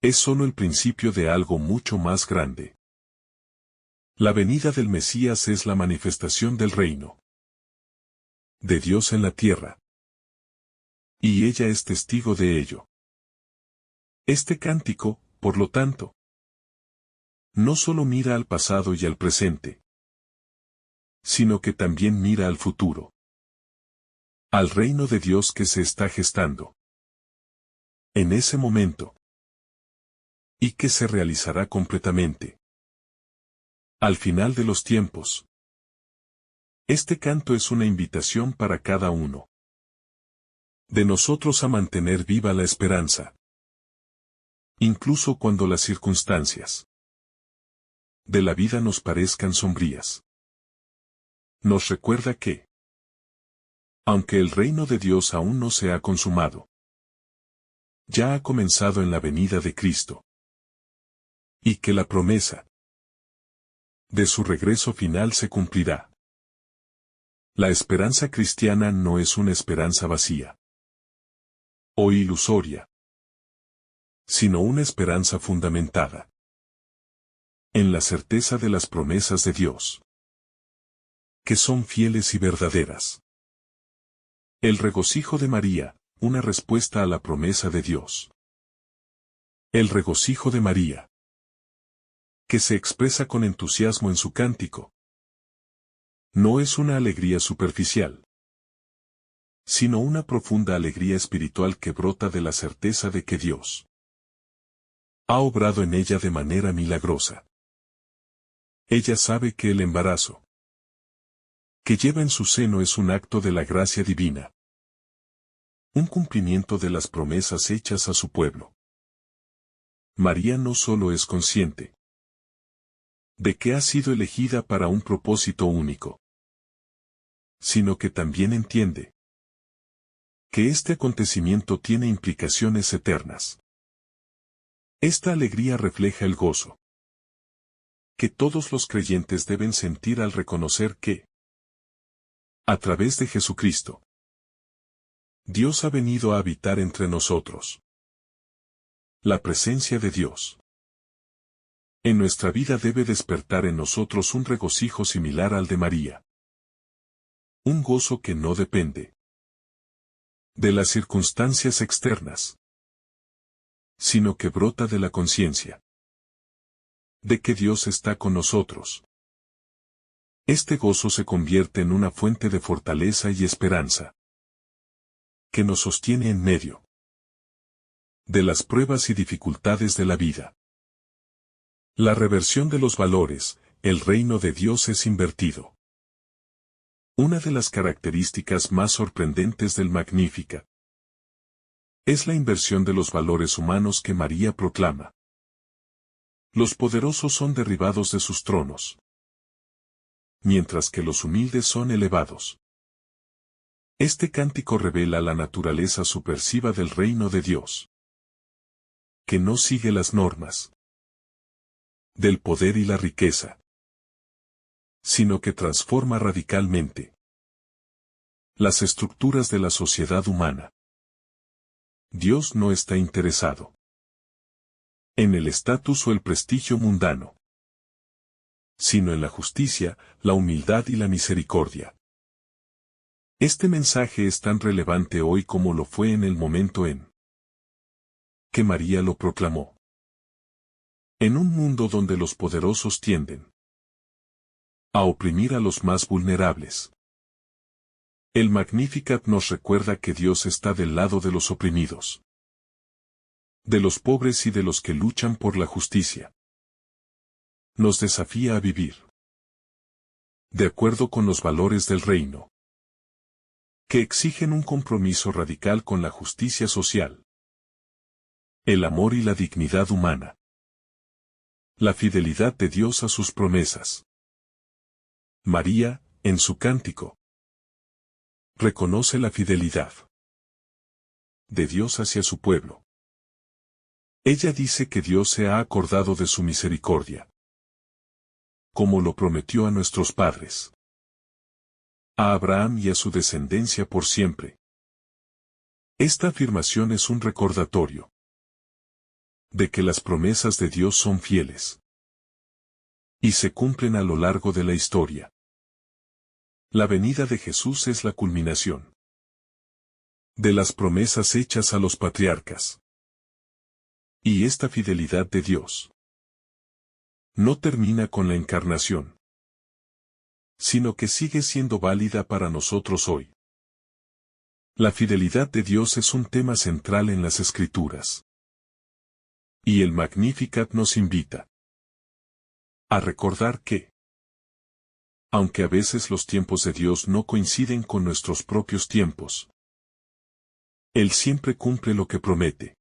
es solo el principio de algo mucho más grande. La venida del Mesías es la manifestación del reino de Dios en la tierra, y ella es testigo de ello. Este cántico, por lo tanto, no solo mira al pasado y al presente, sino que también mira al futuro, al reino de Dios que se está gestando en ese momento, y que se realizará completamente al final de los tiempos. Este canto es una invitación para cada uno de nosotros a mantener viva la esperanza, incluso cuando las circunstancias de la vida nos parezcan sombrías. Nos recuerda que, aunque el reino de Dios aún no se ha consumado, ya ha comenzado en la venida de Cristo, y que la promesa de su regreso final se cumplirá. La esperanza cristiana no es una esperanza vacía o ilusoria, sino una esperanza fundamentada en la certeza de las promesas de Dios, que son fieles y verdaderas. El regocijo de María, una respuesta a la promesa de Dios. El regocijo de María, que se expresa con entusiasmo en su cántico, no es una alegría superficial, sino una profunda alegría espiritual que brota de la certeza de que Dios ha obrado en ella de manera milagrosa. Ella sabe que el embarazo que lleva en su seno es un acto de la gracia divina, un cumplimiento de las promesas hechas a su pueblo. María no solo es consciente de que ha sido elegida para un propósito único, sino que también entiende que este acontecimiento tiene implicaciones eternas. Esta alegría refleja el gozo que todos los creyentes deben sentir al reconocer que, a través de Jesucristo, Dios ha venido a habitar entre nosotros. La presencia de Dios en nuestra vida debe despertar en nosotros un regocijo similar al de María. Un gozo que no depende de las circunstancias externas, sino que brota de la conciencia de que Dios está con nosotros. Este gozo se convierte en una fuente de fortaleza y esperanza que nos sostiene en medio de las pruebas y dificultades de la vida. La reversión de los valores, el reino de Dios es invertido. Una de las características más sorprendentes del Magnificat es la inversión de los valores humanos que María proclama. Los poderosos son derribados de sus tronos, mientras que los humildes son elevados. Este cántico revela la naturaleza subversiva del reino de Dios, que no sigue las normas del poder y la riqueza, sino que transforma radicalmente las estructuras de la sociedad humana. Dios no está interesado en el estatus o el prestigio mundano, sino en la justicia, la humildad y la misericordia. Este mensaje es tan relevante hoy como lo fue en el momento en que María lo proclamó. En un mundo donde los poderosos tienden a oprimir a los más vulnerables, el Magnificat nos recuerda que Dios está del lado de los oprimidos, de los pobres y de los que luchan por la justicia. Nos desafía a vivir de acuerdo con los valores del reino, que exigen un compromiso radical con la justicia social, el amor y la dignidad humana, la fidelidad de Dios a sus promesas. María, en su cántico, reconoce la fidelidad de Dios hacia su pueblo. Ella dice que Dios se ha acordado de su misericordia, como lo prometió a nuestros padres, a Abraham y a su descendencia por siempre. Esta afirmación es un recordatorio de que las promesas de Dios son fieles y se cumplen a lo largo de la historia. La venida de Jesús es la culminación de las promesas hechas a los patriarcas. Y esta fidelidad de Dios no termina con la encarnación, sino que sigue siendo válida para nosotros hoy. La fidelidad de Dios es un tema central en las Escrituras. Y el Magnificat nos invita a recordar que, aunque a veces los tiempos de Dios no coinciden con nuestros propios tiempos, Él siempre cumple lo que promete.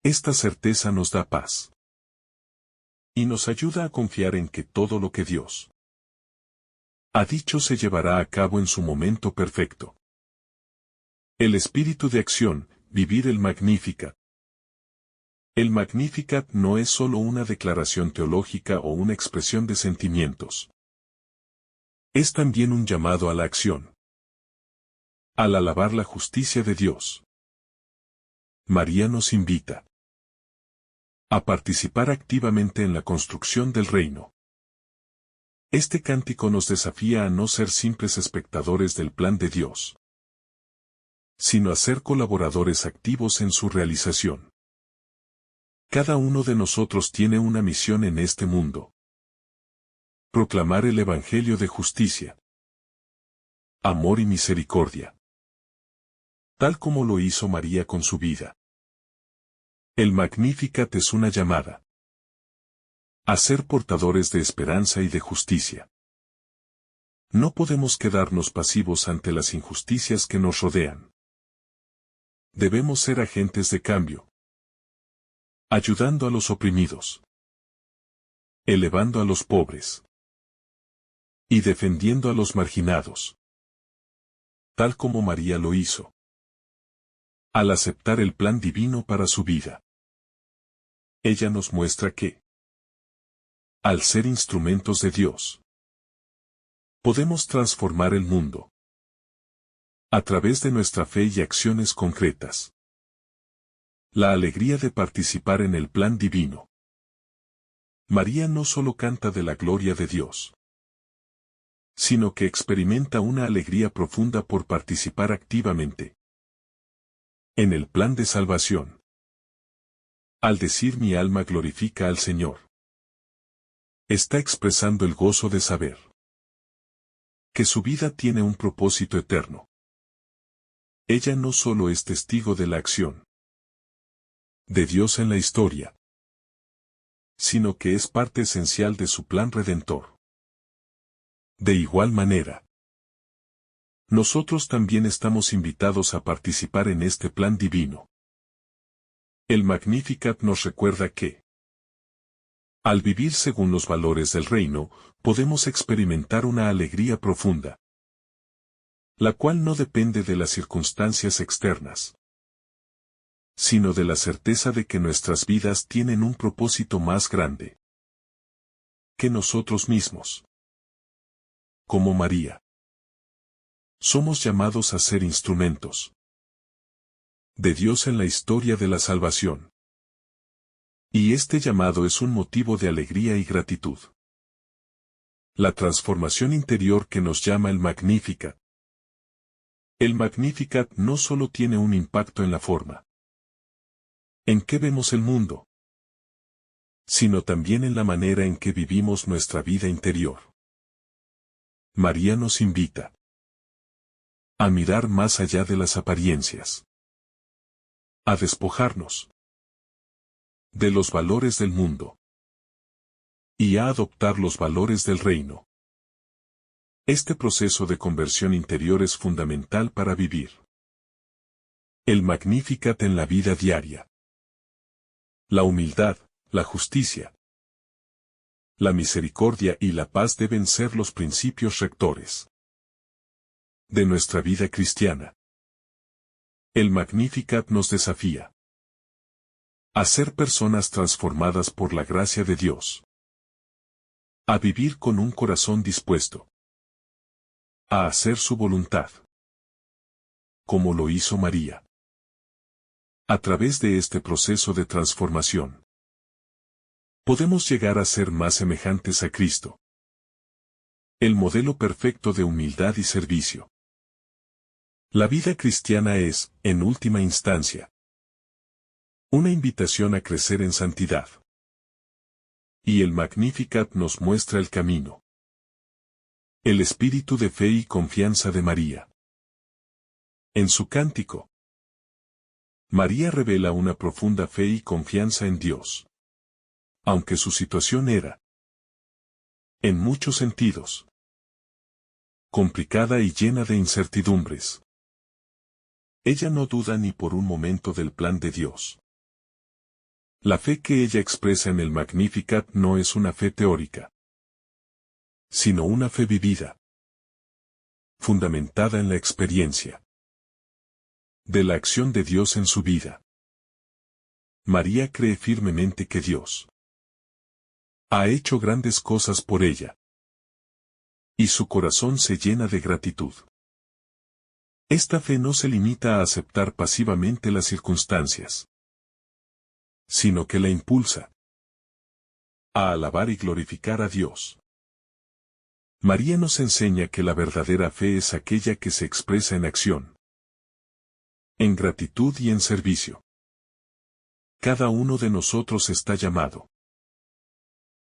Esta certeza nos da paz y nos ayuda a confiar en que todo lo que Dios ha dicho se llevará a cabo en su momento perfecto. El espíritu de acción, vivir el Magnificat. El Magnificat no es solo una declaración teológica o una expresión de sentimientos. Es también un llamado a la acción. Al alabar la justicia de Dios, María nos invita a participar activamente en la construcción del reino. Este cántico nos desafía a no ser simples espectadores del plan de Dios, sino a ser colaboradores activos en su realización. Cada uno de nosotros tiene una misión en este mundo: proclamar el Evangelio de justicia, amor y misericordia, tal como lo hizo María con su vida. El Magnificat es una llamada a ser portadores de esperanza y de justicia. No podemos quedarnos pasivos ante las injusticias que nos rodean. Debemos ser agentes de cambio, ayudando a los oprimidos, elevando a los pobres y defendiendo a los marginados, tal como María lo hizo al aceptar el plan divino para su vida. Ella nos muestra que Al ser instrumentos de Dios, podemos transformar el mundo a través de nuestra fe y acciones concretas. La alegría de participar en el plan divino. María no solo canta de la gloria de Dios, sino que experimenta una alegría profunda por participar activamente en el plan de salvación. Al decir mi alma glorifica al Señor, está expresando el gozo de saber que su vida tiene un propósito eterno. Ella no solo es testigo de la acción de Dios en la historia, sino que es parte esencial de su plan redentor. De igual manera, nosotros también estamos invitados a participar en este plan divino. El Magnificat nos recuerda que, al vivir según los valores del reino, podemos experimentar una alegría profunda, la cual no depende de las circunstancias externas, sino de la certeza de que nuestras vidas tienen un propósito más grande que nosotros mismos. Como María, somos llamados a ser instrumentos de Dios en la historia de la salvación. Y este llamado es un motivo de alegría y gratitud. La transformación interior que nos llama el Magnificat. El Magnificat no solo tiene un impacto en la forma en que vemos el mundo, sino también en la manera en que vivimos nuestra vida interior. María nos invita a mirar más allá de las apariencias, a despojarnos de los valores del mundo y a adoptar los valores del reino. Este proceso de conversión interior es fundamental para vivir el Magnificat en la vida diaria. La humildad, la justicia, la misericordia y la paz deben ser los principios rectores de nuestra vida cristiana. El Magnificat nos desafía a ser personas transformadas por la gracia de Dios, a vivir con un corazón dispuesto a hacer su voluntad, como lo hizo María. A través de este proceso de transformación, podemos llegar a ser más semejantes a Cristo, el modelo perfecto de humildad y servicio. La vida cristiana es, en última instancia, una invitación a crecer en santidad. Y el Magnificat nos muestra el camino. El espíritu de fe y confianza de María. En su cántico, María revela una profunda fe y confianza en Dios. Aunque su situación era, en muchos sentidos, complicada y llena de incertidumbres, ella no duda ni por un momento del plan de Dios. La fe que ella expresa en el Magnificat no es una fe teórica, sino una fe vivida, fundamentada en la experiencia de la acción de Dios en su vida. María cree firmemente que Dios ha hecho grandes cosas por ella, y su corazón se llena de gratitud. Esta fe no se limita a aceptar pasivamente las circunstancias, sino que la impulsa a alabar y glorificar a Dios. María nos enseña que la verdadera fe es aquella que se expresa en acción, en gratitud y en servicio. Cada uno de nosotros está llamado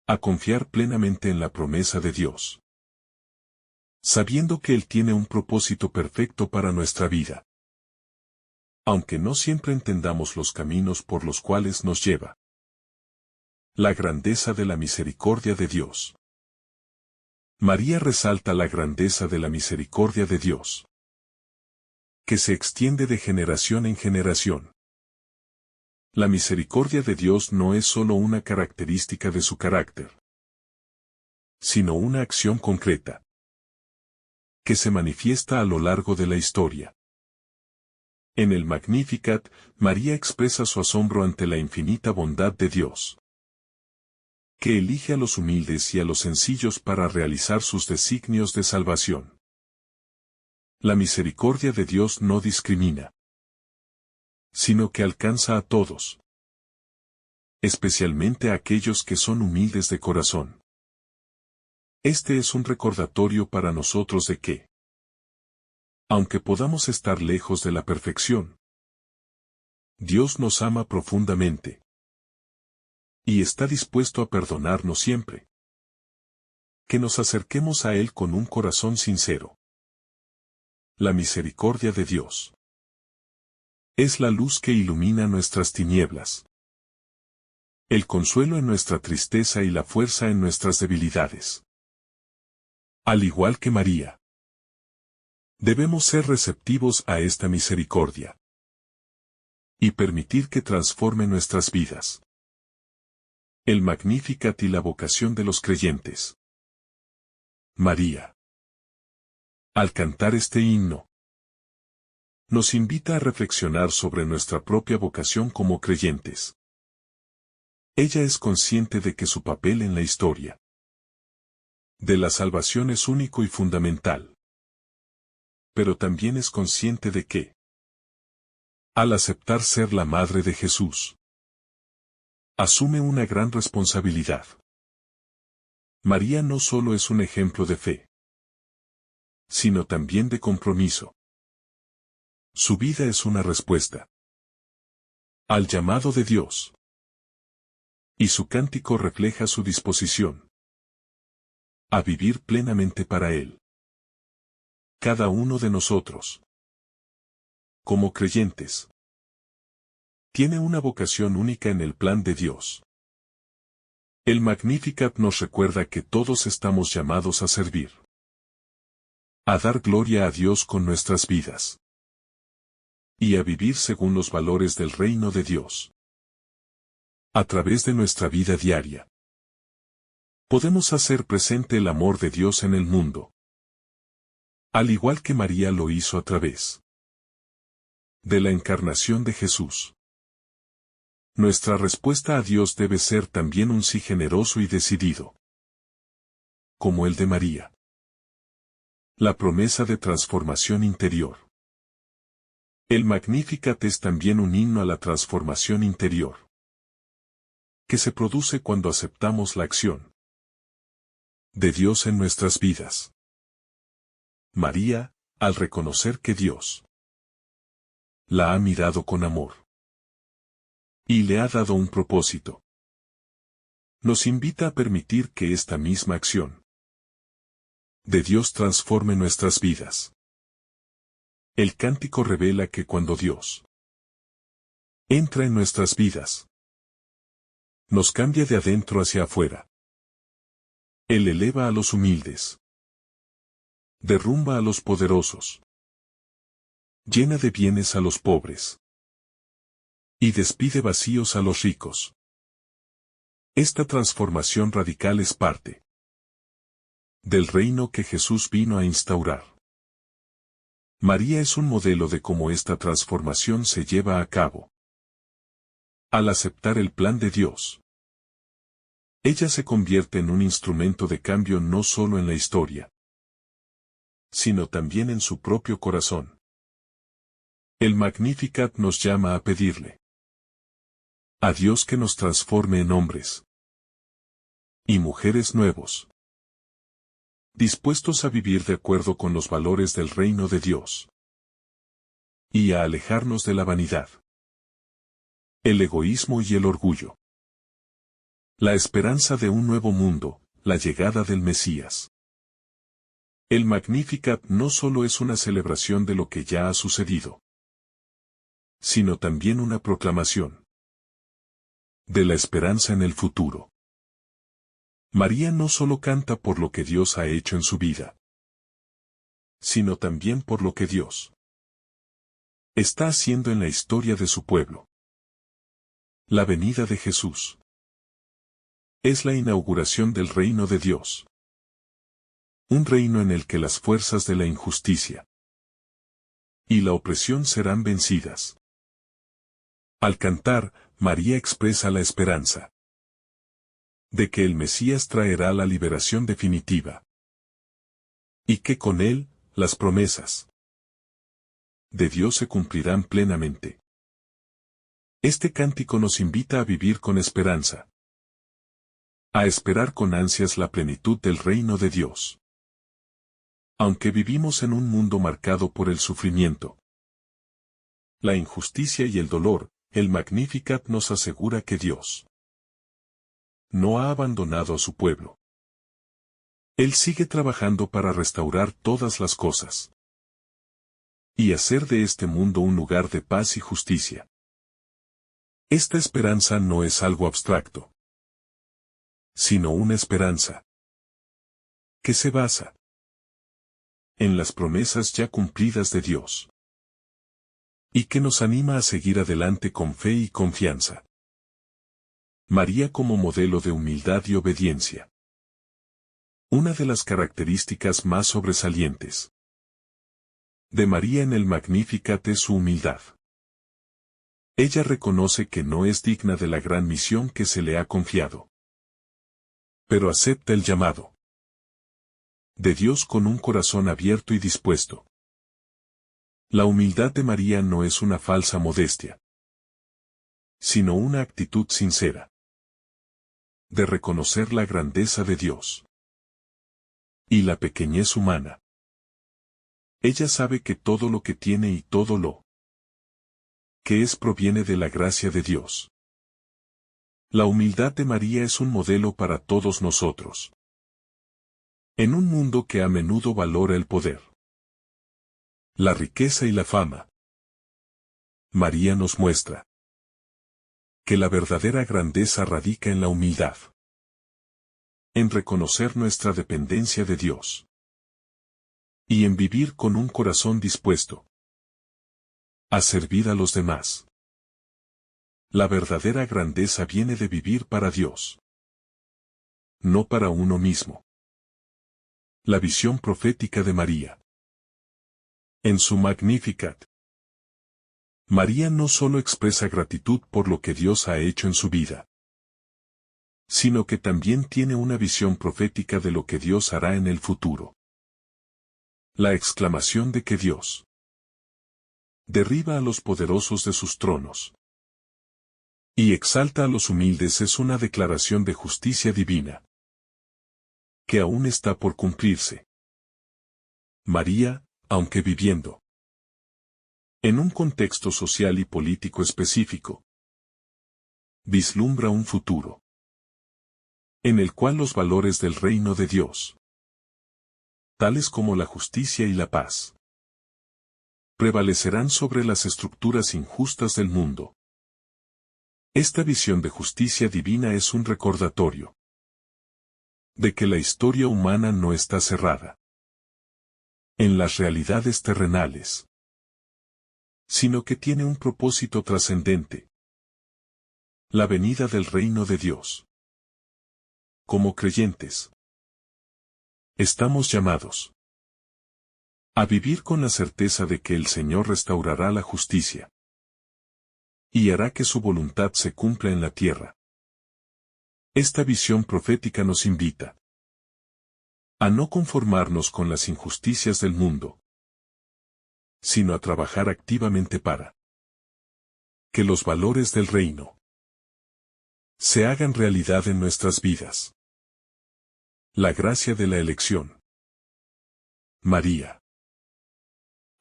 a confiar plenamente en la promesa de Dios, sabiendo que Él tiene un propósito perfecto para nuestra vida. Aunque no siempre entendamos los caminos por los cuales nos lleva. La grandeza de la misericordia de Dios. María resalta la grandeza de la misericordia de Dios, que se extiende de generación en generación. La misericordia de Dios no es solo una característica de su carácter, sino una acción concreta, que se manifiesta a lo largo de la historia. En el Magnificat, María expresa su asombro ante la infinita bondad de Dios. que elige a los humildes y a los sencillos para realizar sus designios de salvación. La misericordia de Dios no discrimina, sino que alcanza a todos, especialmente a aquellos que son humildes de corazón. Este es un recordatorio para nosotros de que, aunque podamos estar lejos de la perfección, Dios nos ama profundamente y está dispuesto a perdonarnos siempre. Que nos acerquemos a Él con un corazón sincero. La misericordia de Dios es la luz que ilumina nuestras tinieblas, el consuelo en nuestra tristeza y la fuerza en nuestras debilidades. Al igual que María, debemos ser receptivos a esta misericordia y permitir que transforme nuestras vidas. El Magnificat y la vocación de los creyentes. María, al cantar este himno, nos invita a reflexionar sobre nuestra propia vocación como creyentes. Ella es consciente de que su papel en la historia de la salvación es único y fundamental. Pero también es consciente de que, al aceptar ser la madre de Jesús, asume una gran responsabilidad. María no solo es un ejemplo de fe, sino también de compromiso. Su vida es una respuesta al llamado de Dios, y su cántico refleja su disposición a vivir plenamente para Él. Cada uno de nosotros, como creyentes, tiene una vocación única en el plan de Dios. El Magnificat nos recuerda que todos estamos llamados a servir, a dar gloria a Dios con nuestras vidas, y a vivir según los valores del reino de Dios. A través de nuestra vida diaria, podemos hacer presente el amor de Dios en el mundo, al igual que María lo hizo a través de la encarnación de Jesús. Nuestra respuesta a Dios debe ser también un sí generoso y decidido, como el de María. La promesa de transformación interior. El Magnificat es también un himno a la transformación interior, que se produce cuando aceptamos la acción de Dios en nuestras vidas. María, al reconocer que Dios la ha mirado con amor y le ha dado un propósito, nos invita a permitir que esta misma acción de Dios transforme nuestras vidas. El cántico revela que cuando Dios entra en nuestras vidas, nos cambia de adentro hacia afuera. Él eleva a los humildes, derrumba a los poderosos, llena de bienes a los pobres, y despide vacíos a los ricos. Esta transformación radical es parte del reino que Jesús vino a instaurar. María es un modelo de cómo esta transformación se lleva a cabo. Al aceptar el plan de Dios, ella se convierte en un instrumento de cambio no solo en la historia, sino también en su propio corazón. El Magnificat nos llama a pedirle a Dios que nos transforme en hombres y mujeres nuevos, dispuestos a vivir de acuerdo con los valores del reino de Dios y a alejarnos de la vanidad, el egoísmo y el orgullo. La esperanza de un nuevo mundo, la llegada del Mesías. El Magnificat no solo es una celebración de lo que ya ha sucedido, sino también una proclamación de la esperanza en el futuro. María no solo canta por lo que Dios ha hecho en su vida, sino también por lo que Dios está haciendo en la historia de su pueblo. La venida de Jesús es la inauguración del reino de Dios. Un reino en el que las fuerzas de la injusticia y la opresión serán vencidas. Al cantar, María expresa la esperanza de que el Mesías traerá la liberación definitiva. Y que con él, las promesas de Dios se cumplirán plenamente. Este cántico nos invita a vivir con esperanza. A esperar con ansias la plenitud del reino de Dios. Aunque vivimos en un mundo marcado por el sufrimiento, la injusticia y el dolor, el Magnificat nos asegura que Dios no ha abandonado a su pueblo. Él sigue trabajando para restaurar todas las cosas y hacer de este mundo un lugar de paz y justicia. Esta esperanza no es algo abstracto, sino una esperanza que se basa en las promesas ya cumplidas de Dios y que nos anima a seguir adelante con fe y confianza. María como modelo de humildad y obediencia. Una de las características más sobresalientes de María en el Magnificat es su humildad. Ella reconoce que no es digna de la gran misión que se le ha confiado, pero acepta el llamado de Dios con un corazón abierto y dispuesto. La humildad de María no es una falsa modestia, sino una actitud sincera de reconocer la grandeza de Dios y la pequeñez humana. Ella sabe que todo lo que tiene y todo lo que es proviene de la gracia de Dios. La humildad de María es un modelo para todos nosotros. En un mundo que a menudo valora el poder, la riqueza y la fama, María nos muestra que la verdadera grandeza radica en la humildad, en reconocer nuestra dependencia de Dios y en vivir con un corazón dispuesto a servir a los demás. La verdadera grandeza viene de vivir para Dios, no para uno mismo. La visión profética de María. En su Magnificat, María no solo expresa gratitud por lo que Dios ha hecho en su vida, sino que también tiene una visión profética de lo que Dios hará en el futuro. La exclamación de que Dios derriba a los poderosos de sus tronos y exalta a los humildes es una declaración de justicia divina que aún está por cumplirse. María, aunque viviendo en un contexto social y político específico, vislumbra un futuro en el cual los valores del reino de Dios, tales como la justicia y la paz, prevalecerán sobre las estructuras injustas del mundo. Esta visión de justicia divina es un recordatorio de que la historia humana no está cerrada en las realidades terrenales, sino que tiene un propósito trascendente: la venida del reino de Dios. Como creyentes, estamos llamados a vivir con la certeza de que el Señor restaurará la justicia y hará que su voluntad se cumpla en la tierra. Esta visión profética nos invita a no conformarnos con las injusticias del mundo, sino a trabajar activamente para que los valores del reino se hagan realidad en nuestras vidas. La gracia de la elección. María,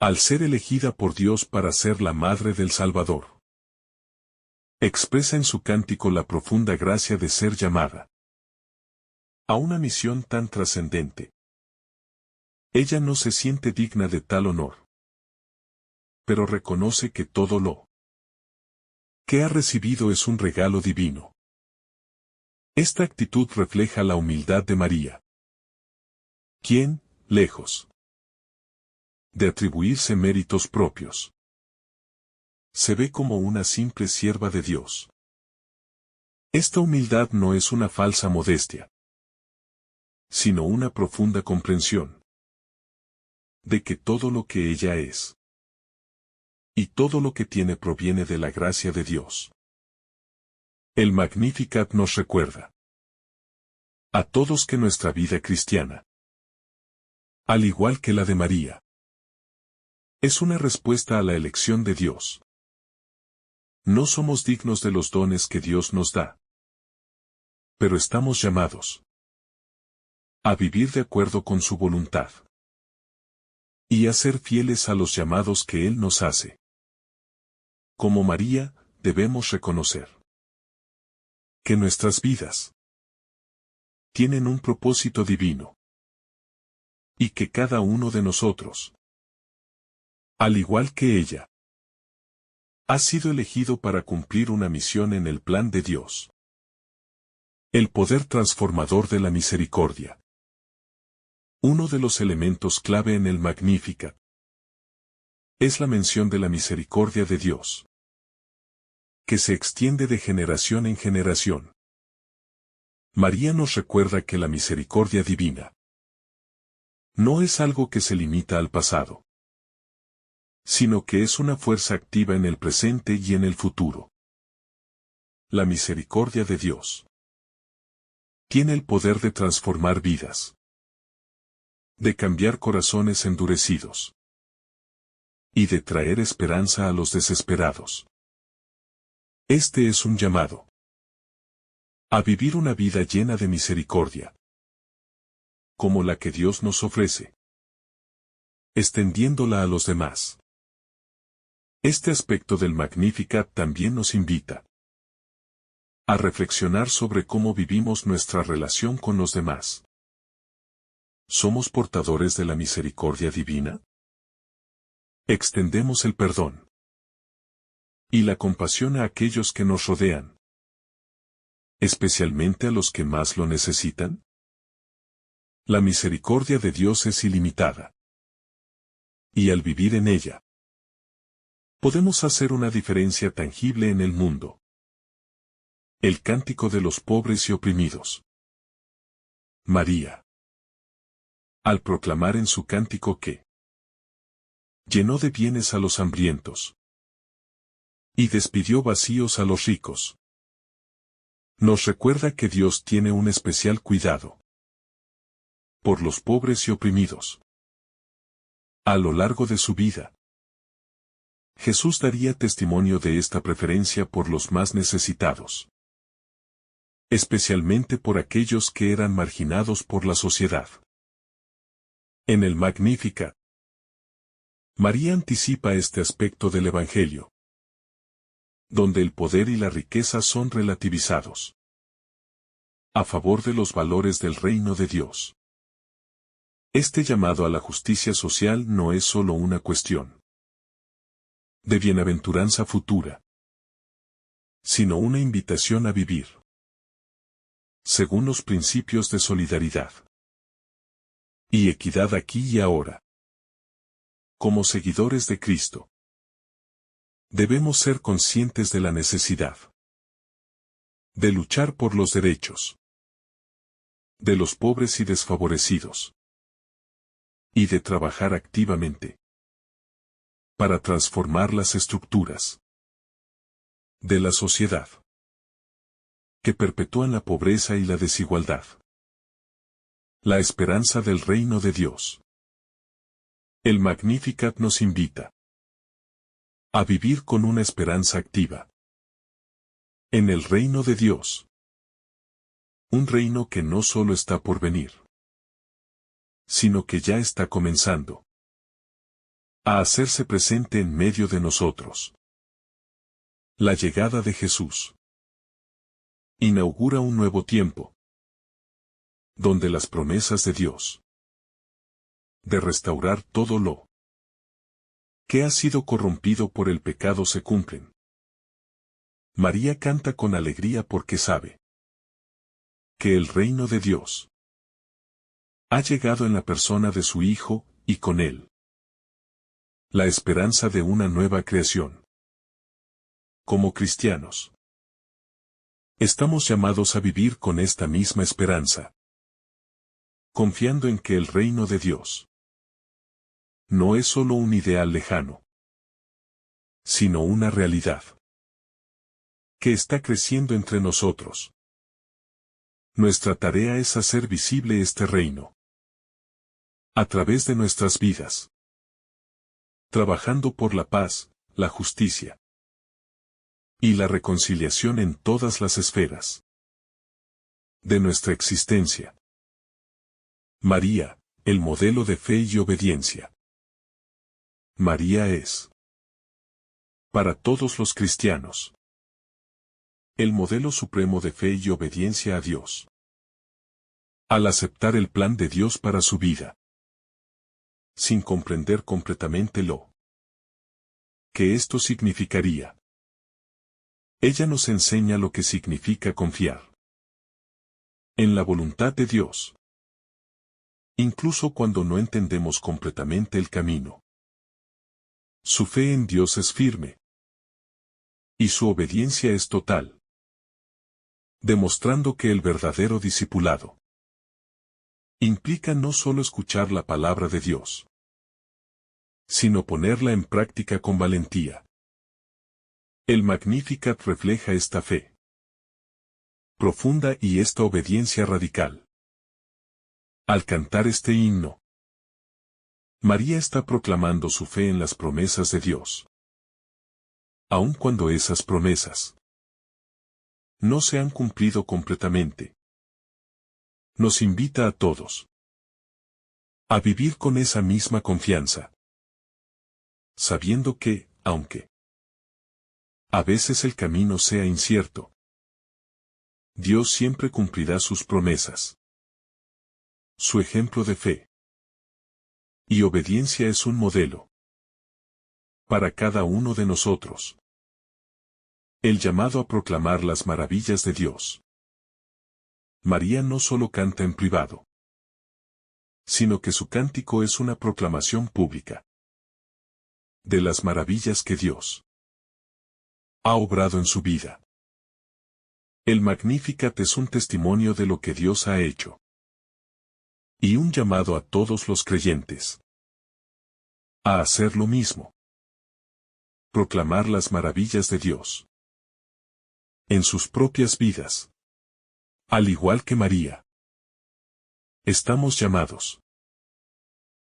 al ser elegida por Dios para ser la madre del Salvador, expresa en su cántico la profunda gracia de ser llamada a una misión tan trascendente. Ella no se siente digna de tal honor, pero reconoce que todo lo que ha recibido es un regalo divino. Esta actitud refleja la humildad de María, quien, lejos de atribuirse méritos propios, se ve como una simple sierva de Dios. Esta humildad no es una falsa modestia, sino una profunda comprensión de que todo lo que ella es y todo lo que tiene proviene de la gracia de Dios. El Magnificat nos recuerda A todos que nuestra vida cristiana, al igual que la de María, es una respuesta a la elección de Dios. No somos dignos de los dones que Dios nos da, pero estamos llamados a vivir de acuerdo con su voluntad y a ser fieles a los llamados que Él nos hace. Como María, debemos reconocer que nuestras vidas tienen un propósito divino y que cada uno de nosotros, al igual que ella, ha sido elegido para cumplir una misión en el plan de Dios. El poder transformador de la misericordia. Uno de los elementos clave en el Magnificat es la mención de la misericordia de Dios, que se extiende de generación en generación. María nos recuerda que la misericordia divina no es algo que se limita al pasado, sino que es una fuerza activa en el presente y en el futuro. La misericordia de Dios tiene el poder de transformar vidas, de cambiar corazones endurecidos y de traer esperanza a los desesperados. Este es un llamado a vivir una vida llena de misericordia, como la que Dios nos ofrece, extendiéndola a los demás. Este aspecto del Magnificat también nos invita a reflexionar sobre cómo vivimos nuestra relación con los demás. ¿Somos portadores de la misericordia divina? ¿Extendemos el perdón y la compasión a aquellos que nos rodean, especialmente a los que más lo necesitan? La misericordia de Dios es ilimitada, y al vivir en ella, podemos hacer una diferencia tangible en el mundo. El cántico de los pobres y oprimidos. María, al proclamar en su cántico que llenó de bienes a los hambrientos y despidió vacíos a los ricos, nos recuerda que Dios tiene un especial cuidado por los pobres y oprimidos. A lo largo de su vida, Jesús daría testimonio de esta preferencia por los más necesitados, especialmente por aquellos que eran marginados por la sociedad. En el Magnificat, María anticipa este aspecto del Evangelio, donde el poder y la riqueza son relativizados a favor de los valores del reino de Dios. Este llamado a la justicia social no es solo una cuestión de bienaventuranza futura, sino una invitación a vivir según los principios de solidaridad y equidad aquí y ahora. Como seguidores de Cristo, debemos ser conscientes de la necesidad de luchar por los derechos de los pobres y desfavorecidos, y de trabajar activamente para transformar las estructuras de la sociedad que perpetúan la pobreza y la desigualdad. La esperanza del reino de Dios. El Magnificat nos invita a vivir con una esperanza activa en el reino de Dios. Un reino que no solo está por venir, sino que ya está comenzando a hacerse presente en medio de nosotros. La llegada de Jesús inaugura un nuevo tiempo, donde las promesas de Dios de restaurar todo lo que ha sido corrompido por el pecado se cumplen. María canta con alegría porque sabe que el reino de Dios ha llegado en la persona de su Hijo, y con él la esperanza de una nueva creación. Como cristianos, estamos llamados a vivir con esta misma esperanza, confiando en que el reino de Dios no es solo un ideal lejano, sino una realidad que está creciendo entre nosotros. Nuestra tarea es hacer visible este reino a través de nuestras vidas, trabajando por la paz, la justicia y la reconciliación en todas las esferas de nuestra existencia. María, el modelo de fe y obediencia. María es, para todos los cristianos, el modelo supremo de fe y obediencia a Dios. Al aceptar el plan de Dios para su vida, sin comprender completamente lo que esto significaría, ella nos enseña lo que significa confiar en la voluntad de Dios, incluso cuando no entendemos completamente el camino. Su fe en Dios es firme, y su obediencia es total, demostrando que el verdadero discipulado implica no solo escuchar la palabra de Dios, sino ponerla en práctica con valentía. El Magnificat refleja esta fe profunda y esta obediencia radical. Al cantar este himno, María está proclamando su fe en las promesas de Dios, aun cuando esas promesas no se han cumplido completamente. Nos invita a todos a vivir con esa misma confianza, sabiendo que, aunque a veces el camino sea incierto, Dios siempre cumplirá sus promesas. Su ejemplo de fe y obediencia es un modelo para cada uno de nosotros. El llamado a proclamar las maravillas de Dios. María no solo canta en privado, sino que su cántico es una proclamación pública de las maravillas que Dios ha obrado en su vida. El Magnificat es un testimonio de lo que Dios ha hecho, y un llamado a todos los creyentes a hacer lo mismo. Proclamar las maravillas de Dios en sus propias vidas. Al igual que María, estamos llamados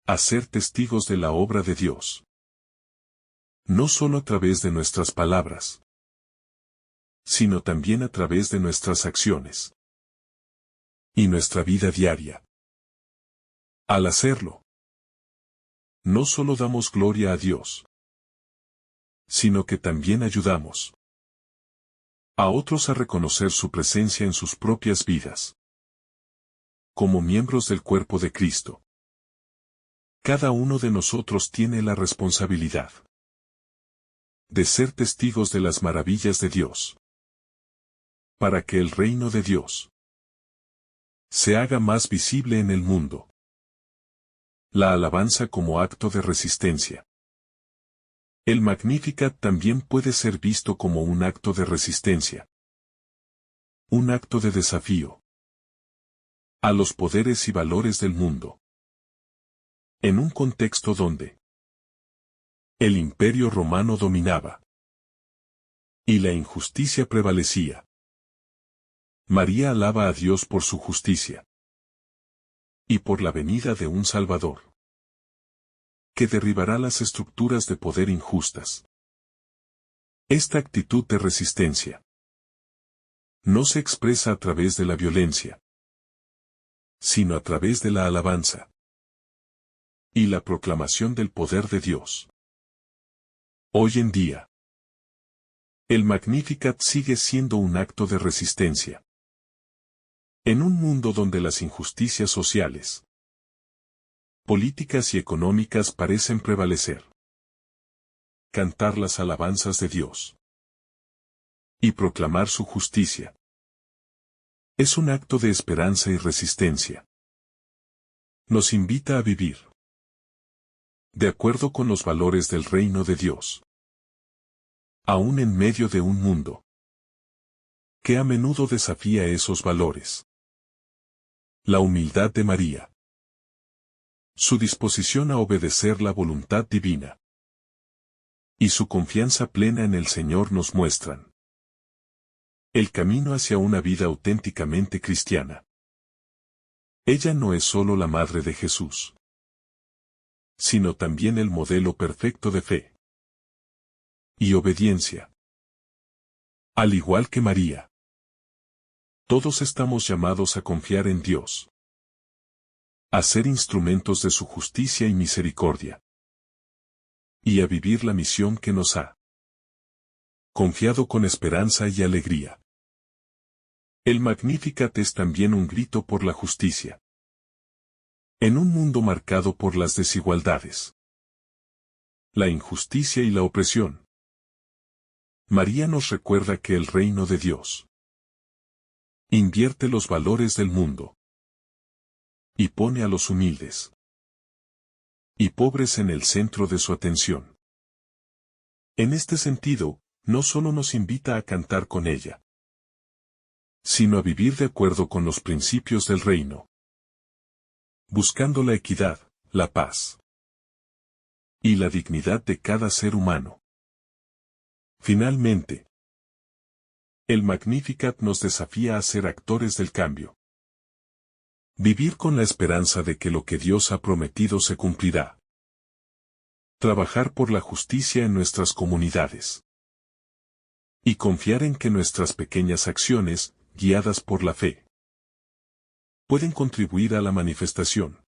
a ser testigos de la obra de Dios, no solo a través de nuestras palabras, sino también a través de nuestras acciones y nuestra vida diaria. Al hacerlo, no solo damos gloria a Dios, sino que también ayudamos a otros a reconocer su presencia en sus propias vidas. Como miembros del cuerpo de Cristo, cada uno de nosotros tiene la responsabilidad de ser testigos de las maravillas de Dios, para que el reino de Dios se haga más visible en el mundo. La alabanza como acto de resistencia. El Magnificat también puede ser visto como un acto de resistencia, un acto de desafío a los poderes y valores del mundo. En un contexto donde el Imperio Romano dominaba y la injusticia prevalecía, María alaba a Dios por su justicia y por la venida de un Salvador que derribará las estructuras de poder injustas. Esta actitud de resistencia no se expresa a través de la violencia, sino a través de la alabanza y la proclamación del poder de Dios. Hoy en día, el Magnificat sigue siendo un acto de resistencia. En un mundo donde las injusticias sociales, políticas y económicas parecen prevalecer, cantar las alabanzas de Dios y proclamar su justicia es un acto de esperanza y resistencia. Nos invita a vivir de acuerdo con los valores del reino de Dios, aún en medio de un mundo que a menudo desafía esos valores. La humildad de María, su disposición a obedecer la voluntad divina y su confianza plena en el Señor nos muestran El camino hacia una vida auténticamente cristiana. Ella no es solo la madre de Jesús, sino también el modelo perfecto de fe y obediencia. Al igual que María, todos estamos llamados a confiar en Dios, a ser instrumentos de su justicia y misericordia, y a vivir la misión que nos ha confiado con esperanza y alegría. El Magnificat es también un grito por la justicia. En un mundo marcado por las desigualdades, la injusticia y la opresión, María nos recuerda que el reino de Dios invierte los valores del mundo y pone a los humildes y pobres en el centro de su atención. En este sentido, no solo nos invita a cantar con ella, sino a vivir de acuerdo con los principios del reino, buscando la equidad, la paz y la dignidad de cada ser humano. Finalmente, el Magnificat nos desafía a ser actores del cambio. Vivir con la esperanza de que lo que Dios ha prometido se cumplirá. Trabajar por la justicia en nuestras comunidades. Y confiar en que nuestras pequeñas acciones, guiadas por la fe, pueden contribuir a la manifestación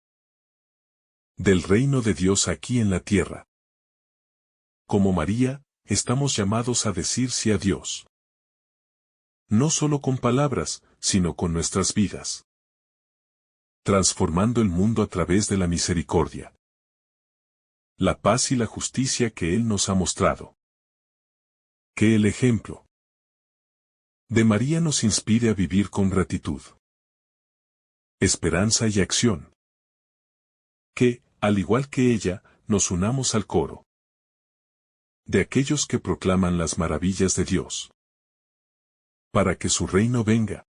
del reino de Dios aquí en la tierra. Como María, estamos llamados a decir sí a Dios. No solo con palabras, sino con nuestras vidas. Transformando el mundo a través de la misericordia, la paz y la justicia que Él nos ha mostrado. Que el ejemplo de María nos inspire a vivir con gratitud, esperanza y acción. Que, al igual que ella, nos unamos al coro de aquellos que proclaman las maravillas de Dios, para que su reino venga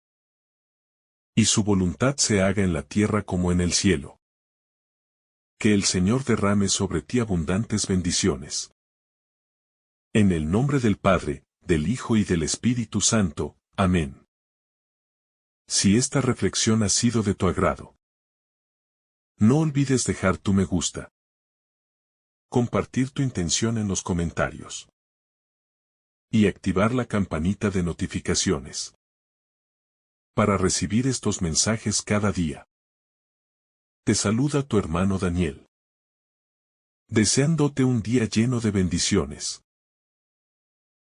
y su voluntad se haga en la tierra como en el cielo. Que el Señor derrame sobre ti abundantes bendiciones. En el nombre del Padre, del Hijo y del Espíritu Santo. Amén. Si esta reflexión ha sido de tu agrado, no olvides dejar tu me gusta, compartir tu intención en los comentarios y activar la campanita de notificaciones para recibir estos mensajes cada día. Te saluda tu hermano Daniel, deseándote un día lleno de bendiciones.